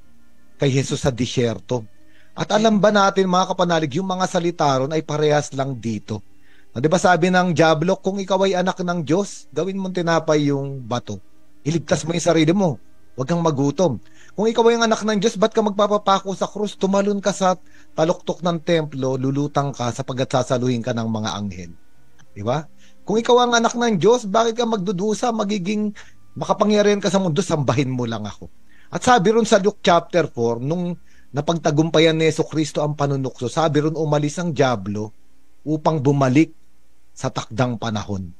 kay Jesus sa disyerto. At alam ba natin, mga kapanalig, yung mga salita ron ay parehas lang dito. Di ba sabi ng dyablo, kung ikaw ay anak ng Diyos, gawin mong tinapay yung bato. Iligtas mo yung sarili mo. Huwag kang magutom. Kung ikaw ay anak ng Diyos, ba't ka magpapapako sa krus? Tumalon ka sa taluktok ng templo, lulutang ka sapagkat sasaluhin ka ng mga anghel. Di ba? Kung ikaw ang anak ng Diyos, bakit ka magdudusa, magiging makapangyarihan ka sa mundo, sambahin mo lang ako. At sabi ron sa Luke chapter 4, nung napagtagumpayan ni Jesucristo ang panunukso, sabi ron umalis ang dyablo upang bumalik sa takdang panahon.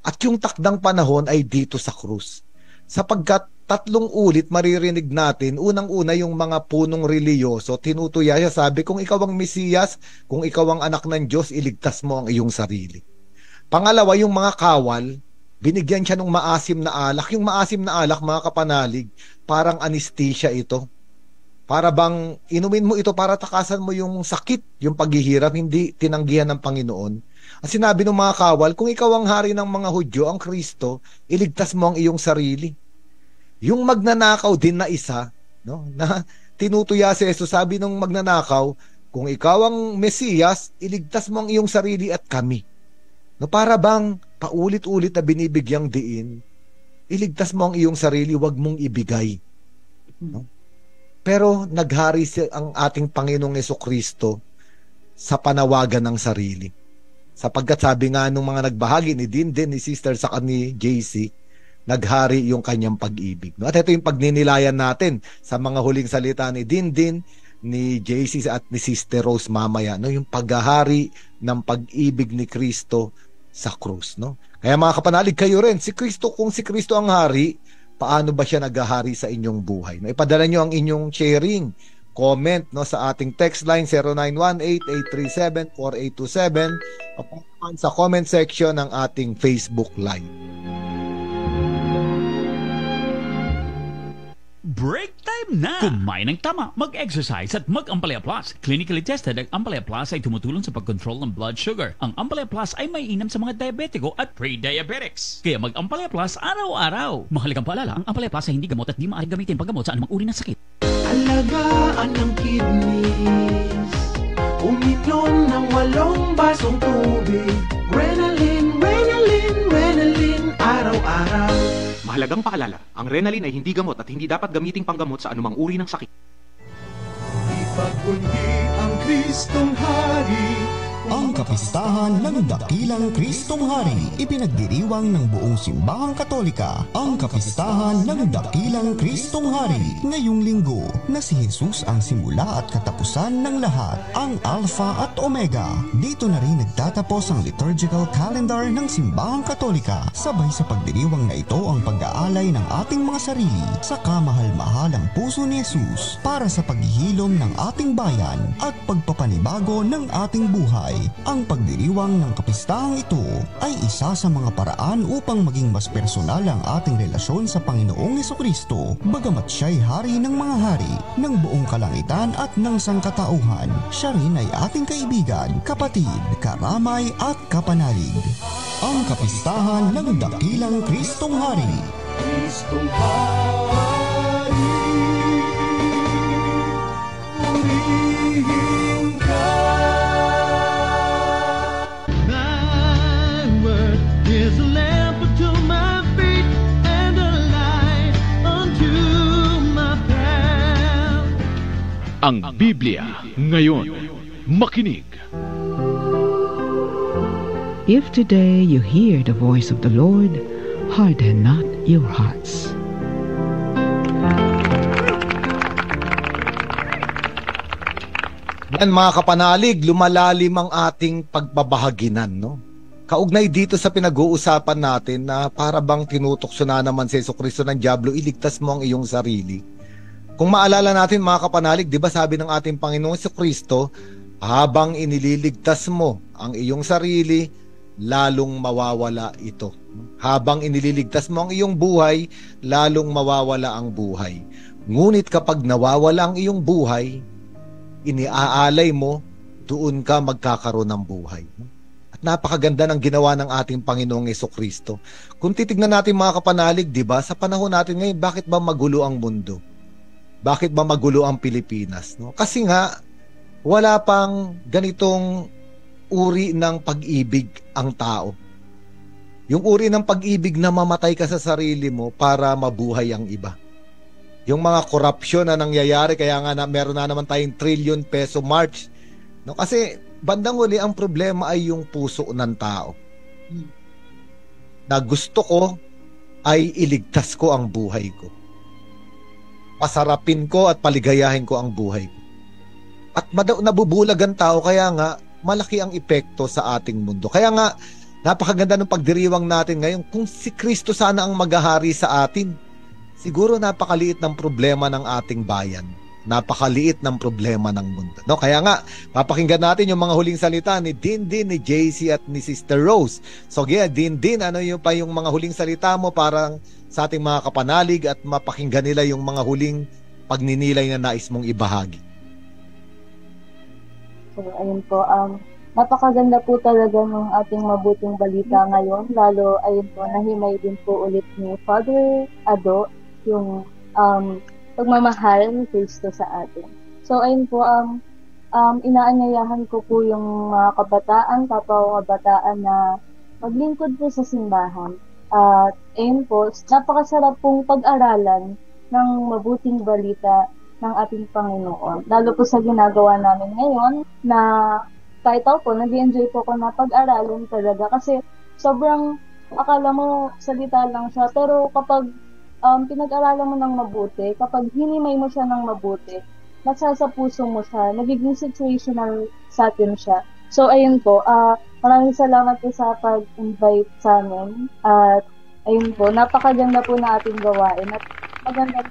At yung takdang panahon ay dito sa krus. Sapagkat 3 ulit maririnig natin, unang-una yung mga punong reliyoso, tinutuya siya, sabi, kung ikaw ang Mesiyas, kung ikaw ang anak ng Diyos, iligtas mo ang iyong sarili. Pangalawa, yung mga kawal, binigyan siya ng maasim na alak. Yung maasim na alak, mga kapanalig, parang anesthesia ito. Para bang inumin mo ito para takasan mo yung sakit, yung paghihirap, hindi tinanggihan ng Panginoon. Ang sinabi ng mga kawal, kung ikaw ang hari ng mga Hudyo, ang Kristo, iligtas mo ang iyong sarili. Yung magnanakaw din na isa, no, na tinutuya si Jesus, sabi ng magnanakaw, kung ikaw ang Mesiyas, iligtas mo ang iyong sarili at kami. No, para bang paulit-ulit na binibigyang diin, iligtas mo ang iyong sarili, wag mong ibigay. No? Pero naghari ang ating Panginoong Jesucristo sa panawagan ng sarili. Sapagkat sabi nga nung mga nagbahagi ni Din, ni Sister sa ni JC, naghari yung kanyang pag-ibig. No? At ito yung pagninilayan natin sa mga huling salita ni Din, ni JC at ni Sister Rose mamaya. No? Yung paghahari ng pag-ibig ni Kristo sa krus. No? Kaya mga kapanalig, kayo rin, si Kristo, kung si Kristo ang hari, paano ba siya naghahari sa inyong buhay? No, ipadala nyo ang inyong sharing, comment, no, sa ating text line 0918-837-4827 o sa comment section ng ating Facebook Live. Break time na! Kumain ng tama, mag-exercise at mag-Ampalaya Plus. Clinically tested, ang Ampalaya Plus ay tumutulong sa pag-control ng blood sugar. Ang Ampalaya Plus ay may inam sa mga diabetiko at pre-diabetics. Kaya mag-Ampalaya Plus araw-araw. Mahalagang paalala, ang Ampalaya Plus ay hindi gamot at di maaaring gamitin paggamot sa anumang uri ng sakit. Alagaan ng kidneys, uminom ng 8 basong tubig. Renalin, Renalin, Renalin, araw-araw. Mahalagang paalala, ang Renalin ay hindi gamot at hindi dapat gamiting panggamot sa anumang uri ng sakit. Ipagpundi ang Kristong Hari. Ang kapistahan ng Dakilang Kristong Hari, ipinagdiriwang ng buong simbahang Katolika. Ang kapistahan ng Dakilang Kristong Hari, ngayong linggo na si Jesus ang simula at katapusan ng lahat, ang Alpha at Omega. Dito na rin nagtatapos ang liturgical calendar ng simbahang Katolika. Sabay sa pagdiriwang na ito ang pag-aalay ng ating mga sarili sa kamahal-mahalang puso ni Jesus para sa paghihilom ng ating bayan at pagpapanibago ng ating buhay. buhay. Ang pagdiriwang ng kapistahang ito ay isa sa mga paraan upang maging mas personal ang ating relasyon sa Panginoong Hesukristo. Bagamat siya'y hari ng mga hari, ng buong kalangitan at ng sangkatauhan, siya rin ay ating kaibigan, kapatid, karamay at kapanalig. Ang kapistahan ng dakilang Kristong Hari. Kristong Hari, purihin ka. Thy word is a lamp unto my feet and a light unto my path. Ang Biblia ngayon. Makinig. If today you hear the voice of the Lord, harden not your hearts. Yan mga kapanalig, lumalalim ang ating pagbabahaginan, no? Kaugnay dito sa pinag-uusapan natin na para bang tinutokso na naman si Jesucristo ng diablo, iligtas mo ang iyong sarili. Kung maalala natin mga kapanalig, di ba sabi ng ating Panginoong Jesucristo, habang inililigtas mo ang iyong sarili, lalong mawawala ito. Habang inililigtas mo ang iyong buhay, lalong mawawala ang buhay. Ngunit kapag nawawala ang iyong buhay, iniaalay mo, doon ka magkakaroon ng buhay. At napakaganda ng ginawa ng ating Panginoong Jesucristo. Kung titignan natin mga kapanalig, di ba, sa panahon natin ngayon, bakit ba magulo ang mundo? Bakit ba magulo ang Pilipinas? No? Kasi nga, wala pang ganitong uri ng pag-ibig ang tao. Yung uri ng pag-ibig na mamatay ka sa sarili mo para mabuhay ang iba. Yung mga korupsyon na nangyayari, kaya nga meron na naman tayong trillion peso march. No? Kasi bandang huli ang problema ay yung puso ng tao. Na gusto ko ay iligtas ko ang buhay ko. Pasarapin ko at paligayahin ko ang buhay ko. At nabubulag ang tao, kaya nga malaki ang epekto sa ating mundo. Kaya nga, napakaganda ng pagdiriwang natin ngayon. Kung si Kristo sana ang maghahari sa atin, siguro napakaliit ng problema ng ating bayan. Napakaliit ng problema ng mundo. No? Kaya nga, papakinggan natin yung mga huling salita ni Dindin, ni JC at ni Sister Rose. So yeah, Dindin, ano yung pa yung mga huling salita mo para sa ating mga kapanalig at mapakinggan nila yung mga huling pagninilay na nais mong ibahagi. So, ayun po, napakaganda po talaga ng ating mabuting balita ngayon, lalo ayun po, nahimay din po ulit ni Father Ado yung pagmamahal ni Kristo sa atin. So, ayun po, inaanyayahan ko po yung mga kabataan, kapwa kabataan na maglingkod po sa simbahan. At ayun po, napakasarap pong pag-aralan ng mabuting balita ng ating Panginoon. Lalo po sa ginagawa namin ngayon na kahit ako po, nag-enjoy po ako na pag-aralin talaga kasi sobrang akala mo salita lang siya, pero kapag pinag-aralan mo ng mabuti, kapag hinimay mo siya ng mabuti, nasa sa puso mo siya, nagiging situational sa atin siya. So ayun po, maraming salamat po sa pag-invite sa amin at ayun po, napakaganda po na ating gawain at maganda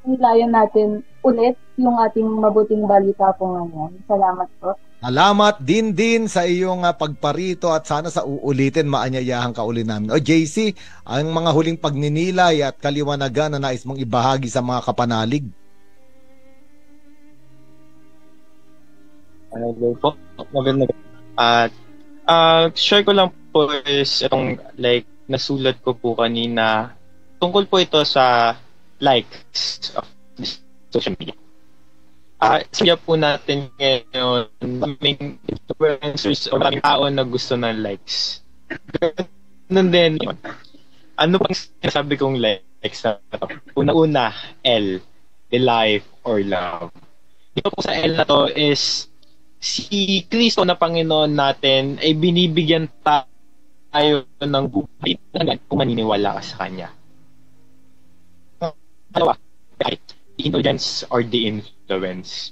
nilayan natin ulit yung ating mabuting balita po ngayon. Salamat po. Salamat din sa iyong pagparito at sana sa uulitin maanyayahan ka uli namin. O JC, ang mga huling pagninilay at kaliwanagan na nais mong ibahagi sa mga kapanalig. Hello po. Maganda. At share ko lang po is itong like nasulat ko po kanina. Tungkol po ito sa likes of social media. Siya po natin ngayon, maraming influencers o maraming tao na gusto ng likes. Ganun din yun. Ano pang sinasabi kong likes na ito? Una-una, L, the life or love. Dito po sa L na to is si Kristo na Panginoon natin ay binibigyan tayo ng buhay kung maniniwala ka sa Kanya. Dalawa, the indulgence or the influence.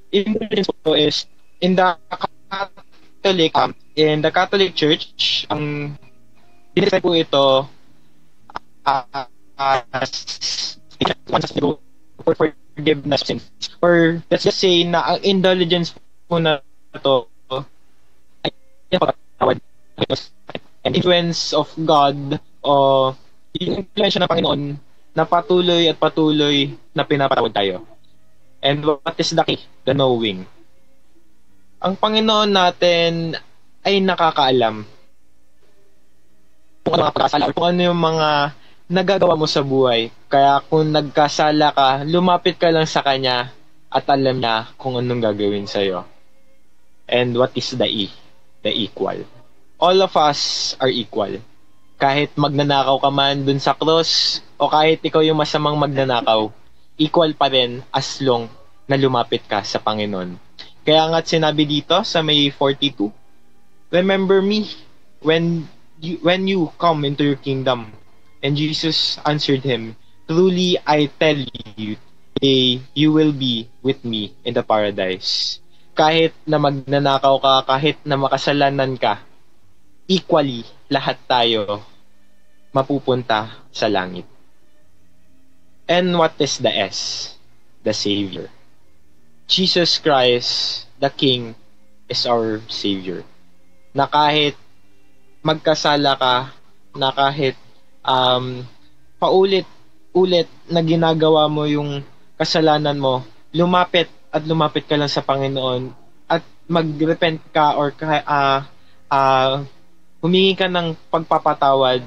Indulgence po is in the Catholic Church, ang dinescribe po ito as for forgiveness of sins. Or let's just say na ang indulgence na to ay pagpatawad and influence of God o yung influence ng Panginoon na patuloy at patuloy na pinapatawad tayo. And what is the key? The knowing. Ang Panginoon natin ay nakakaalam kung ano mga pagkasala o kung ano yung mga nagagawa mo sa buhay. Kaya kung nagkasala ka, lumapit ka lang sa Kanya at alam niya kung anong gagawin sa'yo. And what is the E? The equal. All of us are equal. Kahit magnanakaw ka man dun sa cross o kahit ikaw yung masamang magnanakaw, equal pa rin as long na lumapit ka sa Panginoon. Kaya nga't sinabi dito sa May 42, remember me when you come into your kingdom. And Jesus answered him, truly I tell you, today you will be with me in the paradise. Kahit na magnanakaw ka, kahit na makasalanan ka, equally lahat tayo mapupunta sa langit. And what is the S? The Savior. Jesus Christ, the King, is our Savior. Na kahit magkasala ka, na kahit paulit-ulit na ginagawa mo yung kasalanan mo, lumapit ka lang sa Panginoon at mag-repent ka or humingi ka ng pagpapatawad,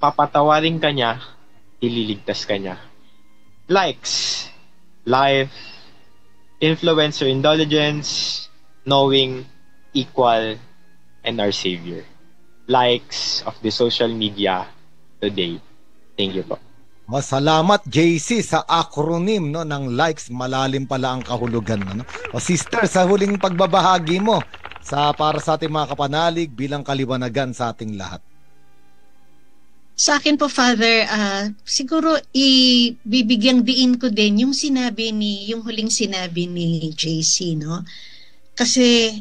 papatawarin ka niya, ililigtas ka niya. Likes, life, influence or indulgence, knowing, equal, and our Savior. Likes of the social media today. Thank you po. Salamat JC sa acronym no ng likes. Malalim pala ang kahulugan no. O sister, sa huling pagbabahagi mo para sa ating mga kapanalig bilang kaliwanagan sa ating lahat. Sa akin po, Father, siguro ibibigyang diin ko din yung huling sinabi ni JC, no? Kasi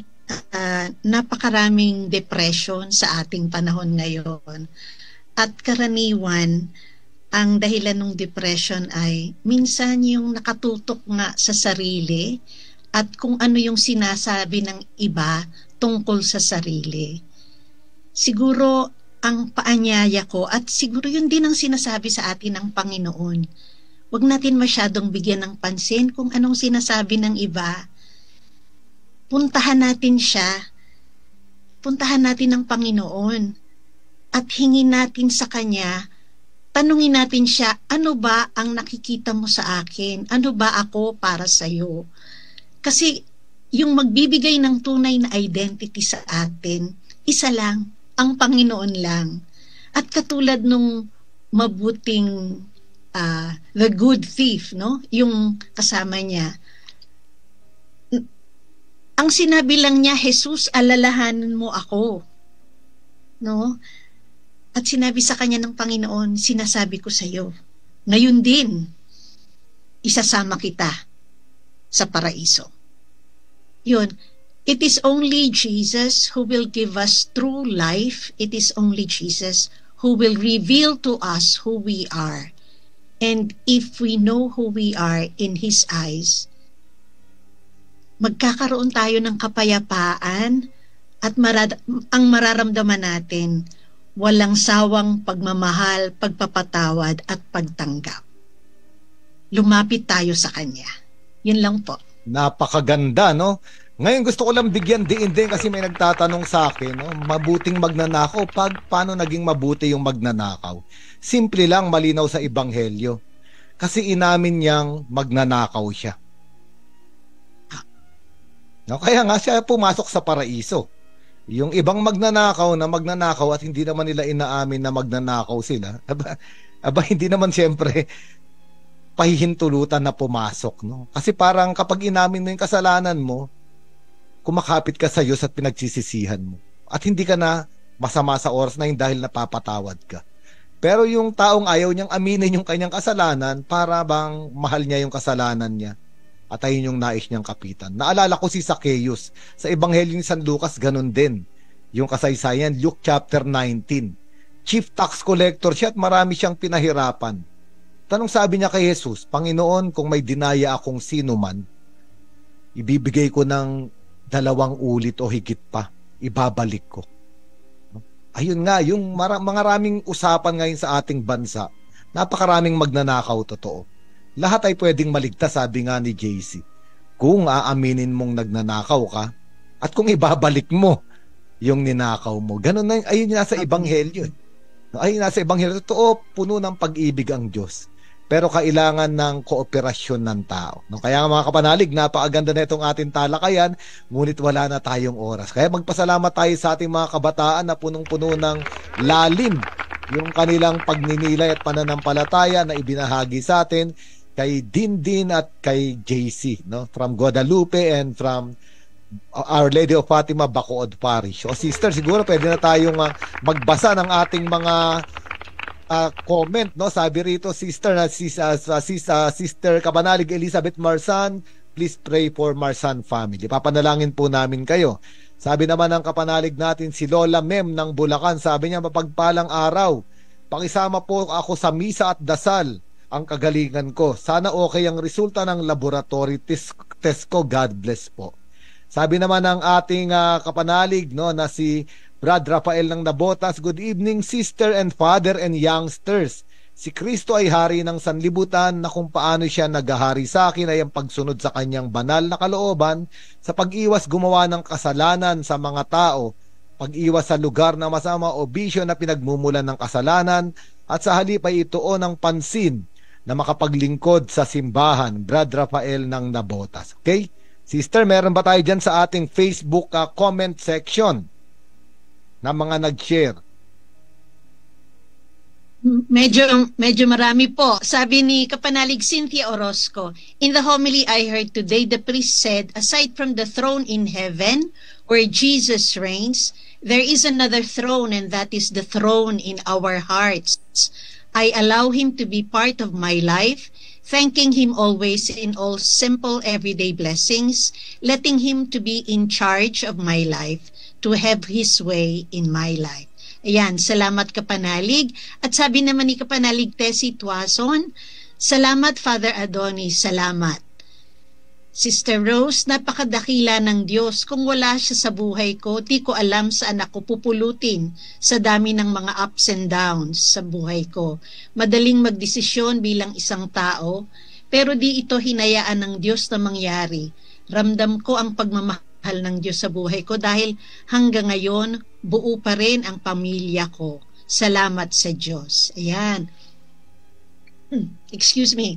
napakaraming depression sa ating panahon ngayon. At karaniwan, ang dahilan ng depression ay minsan yung nakatutok nga sa sarili at kung ano yung sinasabi ng iba tungkol sa sarili. Siguro ang paanyaya ko at siguro yun din ang sinasabi sa atin ng Panginoon. Huwag natin masyadong bigyan ng pansin kung anong sinasabi ng iba. Puntahan natin siya. Puntahan natin ang Panginoon at hingin natin sa Kanya. Tanungin natin siya, ano ba ang nakikita mo sa akin? Ano ba ako para sa iyo? Kasi yung magbibigay ng tunay na identity sa atin, isa lang, ang Panginoon lang. At katulad nung mabuting the good thief, no? Yung kasama niya. Ang sinabi lang niya, Jesus, alalahanan mo ako. No? At sinabi sa kanya ng Panginoon, sinasabi ko sa iyo, ngayon din, isasama kita sa paraiso. Yun. It is only Jesus who will give us true life. It is only Jesus who will reveal to us who we are. And if we know who we are in His eyes, magkakaroon tayo ng kapayapaan at ang mararamdaman natin, walang sawang pagmamahal, pagpapatawad at pagtanggap. Lumapit tayo sa Kanya. Yun lang po. Napakaganda, no? Ngayon gusto ko lang bigyan din kasi may nagtatanong sa akin, no? Mabuting magnanakaw. Paano naging mabuti yung magnanakaw? Simple lang, malinaw sa Ebanghelyo. Kasi inamin niyang magnanakaw siya. No? Kaya nga siya pumasok sa paraiso. Yung ibang magnanakaw at hindi naman nila inaamin na magnanakaw sila, hindi naman siyempre pahihintulutan na pumasok, no? Kasi parang kapag inamin mo yung kasalanan mo, kumakapit ka sa Diyos at pinagsisisihan mo. At hindi ka na masama sa oras na yun dahil napapatawad ka. Pero yung taong ayaw niyang aminin yung kanyang kasalanan, para bang mahal niya yung kasalanan niya. At ayun yung nais niyang kapitan. Naalala ko si Zacchaeus. Sa Ebanghelyo ni San Lucas, ganun din. Yung kasaysayan, Luke chapter 19. Chief tax collector siya at marami siyang pinahirapan. Tanong sabi niya kay Jesus, Panginoon, kung may dinaya akong sino man, ibibigay ko ng 2 ulit o higit pa, ibabalik ko. Ayun nga, yung maraming usapan ngayon sa ating bansa, napakaraming magnanakaw, totoo. Lahat ay pwedeng maligtas, sabi nga ni JC. Kung aaminin mong nagnanakaw ka, at kung ibabalik mo yung ninakaw mo. Ganun na, ayun nasa Ebanghelyo. Ayun nasa Ebanghelyo. Totoo, puno ng pag-ibig ang Diyos. Pero kailangan ng kooperasyon ng tao. No? Kaya mga kapanalig, napakaganda na itong ating talakayan, ngunit wala na tayong oras. Kaya magpasalamat tayo sa ating mga kabataan na punong-puno ng lalim yung kanilang pagninilay at pananampalataya na ibinahagi sa atin kay Dindin at kay JC, no? From Guadalupe and from Our Lady of Fatima, Bacood Parish. O sister, siguro pwede na tayong magbasa ng ating mga comment, no? Sabi rito, sister na Sister Kabanalig Elizabeth Marsan, please pray for Marsan family. Papanalangin po namin kayo. Sabi naman ng kapanalig natin si Lola Mem ng Bulacan, sabi niya, mapagpalang araw. Pakisama po ako sa misa at dasal ang kagalingan ko. Sana okay ang resulta ng laboratory test ko. God bless po. Sabi naman ng ating kapanalig, no, na si Brad Rafael ng Nabotas, good evening sister and father and youngsters. Si Kristo ay hari ng sanlibutan, na kung paano siya naghahari sa akin ay ang pagsunod sa kanyang banal na kalooban, sa pag-iwas gumawa ng kasalanan sa mga tao, pag-iwas sa lugar na masama o bisyo na pinagmumulan ng kasalanan, at sa halip ay ituon ng pansin na makapaglingkod sa simbahan. Brad Rafael ng Nabotas. Okay? Sister, meron ba tayo dyan sa ating Facebook comment section na mga nag-share? Medyo marami po. Sabi ni Kapanalig Cynthia Orozco, in the homily I heard today, the priest said, aside from the throne in heaven where Jesus reigns, there is another throne, and that is the throne in our hearts. I allow him to be part of my life, thanking him always in all simple everyday blessings, letting him to be in charge of my life, to have his way in my life. Ayan, salamat Kapanalig. At sabi naman ni Kapanalig Tessie Tuason, salamat Father Adonis, salamat. Sister Rose, napakadakila ng Diyos. Kung wala siya sa buhay ko, di ko alam saan ako pupulutin sa dami ng mga ups and downs sa buhay ko. Madaling magdesisyon bilang isang tao, pero di ito hinayaan ng Diyos na mangyari. Ramdam ko ang pagmamahal ng Diyos sa buhay ko dahil hanggang ngayon, buo pa rin ang pamilya ko. Salamat sa Diyos. Ayan. Excuse me.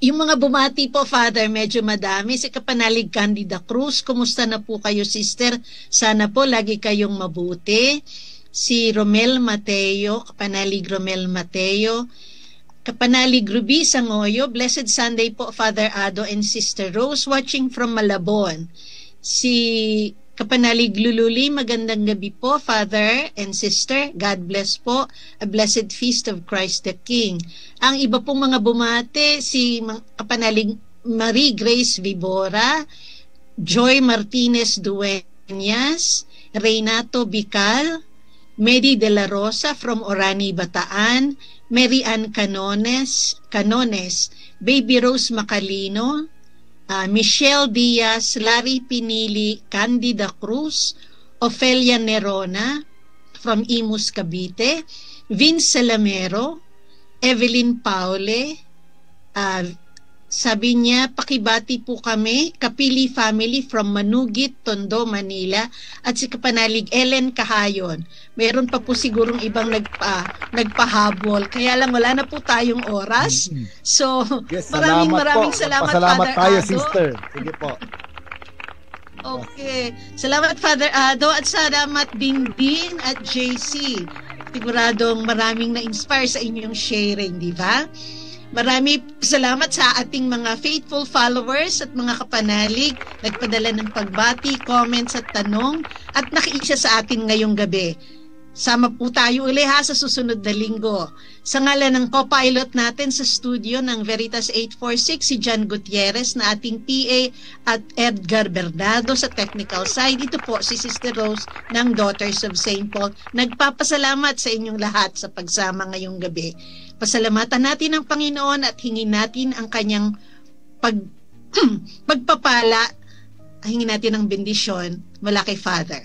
Yung mga bumati po, Father, medyo madami. Si Kapanalig Candida Cruz, kumusta na po kayo, sister? Sana po lagi kayong mabuti. Si Romel Mateo, Kapanalig Romel Mateo. Kapanalig Ruby Sangoyo, Blessed Sunday po, Father Ado and Sister Rose, watching from Malabon. Si Kapanalig Lululi, magandang gabi po, Father and Sister. God bless po. A blessed feast of Christ the King. Ang iba pong mga bumate, si Kapanalig Marie Grace Vibora, Joy Martinez Dueñas, Reynato Bical, Medi de la Rosa from Orani, Bataan, Mary Ann Canones, Baby Rose Macalino, Michelle Diaz, Larry Pinili, Candida Cruz, Ofelia Nerona from Imus, Cavite, Vince Salamero, Evelyn Paule, sabi niya, pakibati po kami, Kapili family from Manugit, Tondo, Manila, at si Kapanalig Ellen Kahayon. Meron pa po sigurong ibang nagpahabol, kaya lang wala na po tayong oras. So, yes, maraming salamat, Father tayo, Ado. sister. Sige po. Okay. Salamat, Father Ado, at salamat Dindin at JC. Siguradong maraming na-inspire sa inyong sharing, di ba? Marami salamat sa ating mga faithful followers at mga kapanalig, nagpadala ng pagbati, comments at tanong, at nakiisa sa atin ngayong gabi. Sama po tayo uli ha sa susunod na linggo. Sa ngalan ng co-pilot natin sa studio ng Veritas 846, si John Gutierrez na ating PA, at Edgar Bernardo sa technical side. Ito po si Sister Rose ng Daughters of St. Paul. Nagpapasalamat sa inyong lahat sa pagsama ngayong gabi. Pasalamatan natin ang Panginoon at hingin natin ang kanyang pagpapala hingin natin ng bendisyon mula kay Father.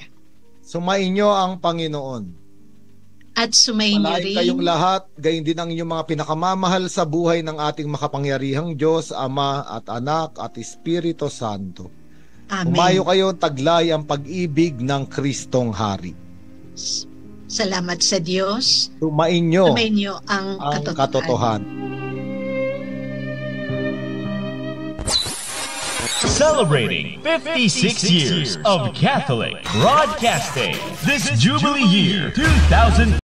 Sumainyo ang Panginoon. At sumainyo Palain rin. kayong lahat, gayon din ang inyong mga pinakamamahal sa buhay ng ating makapangyarihang Diyos, Ama at Anak at Espiritu Santo. Amen. Umayo kayo, taglay ang pag-ibig ng Kristong Hari. Salamat sa Diyos. Sumainyo ang katotohanan. Celebrating 56 years of Catholic Broadcasting this Jubilee Year 2000.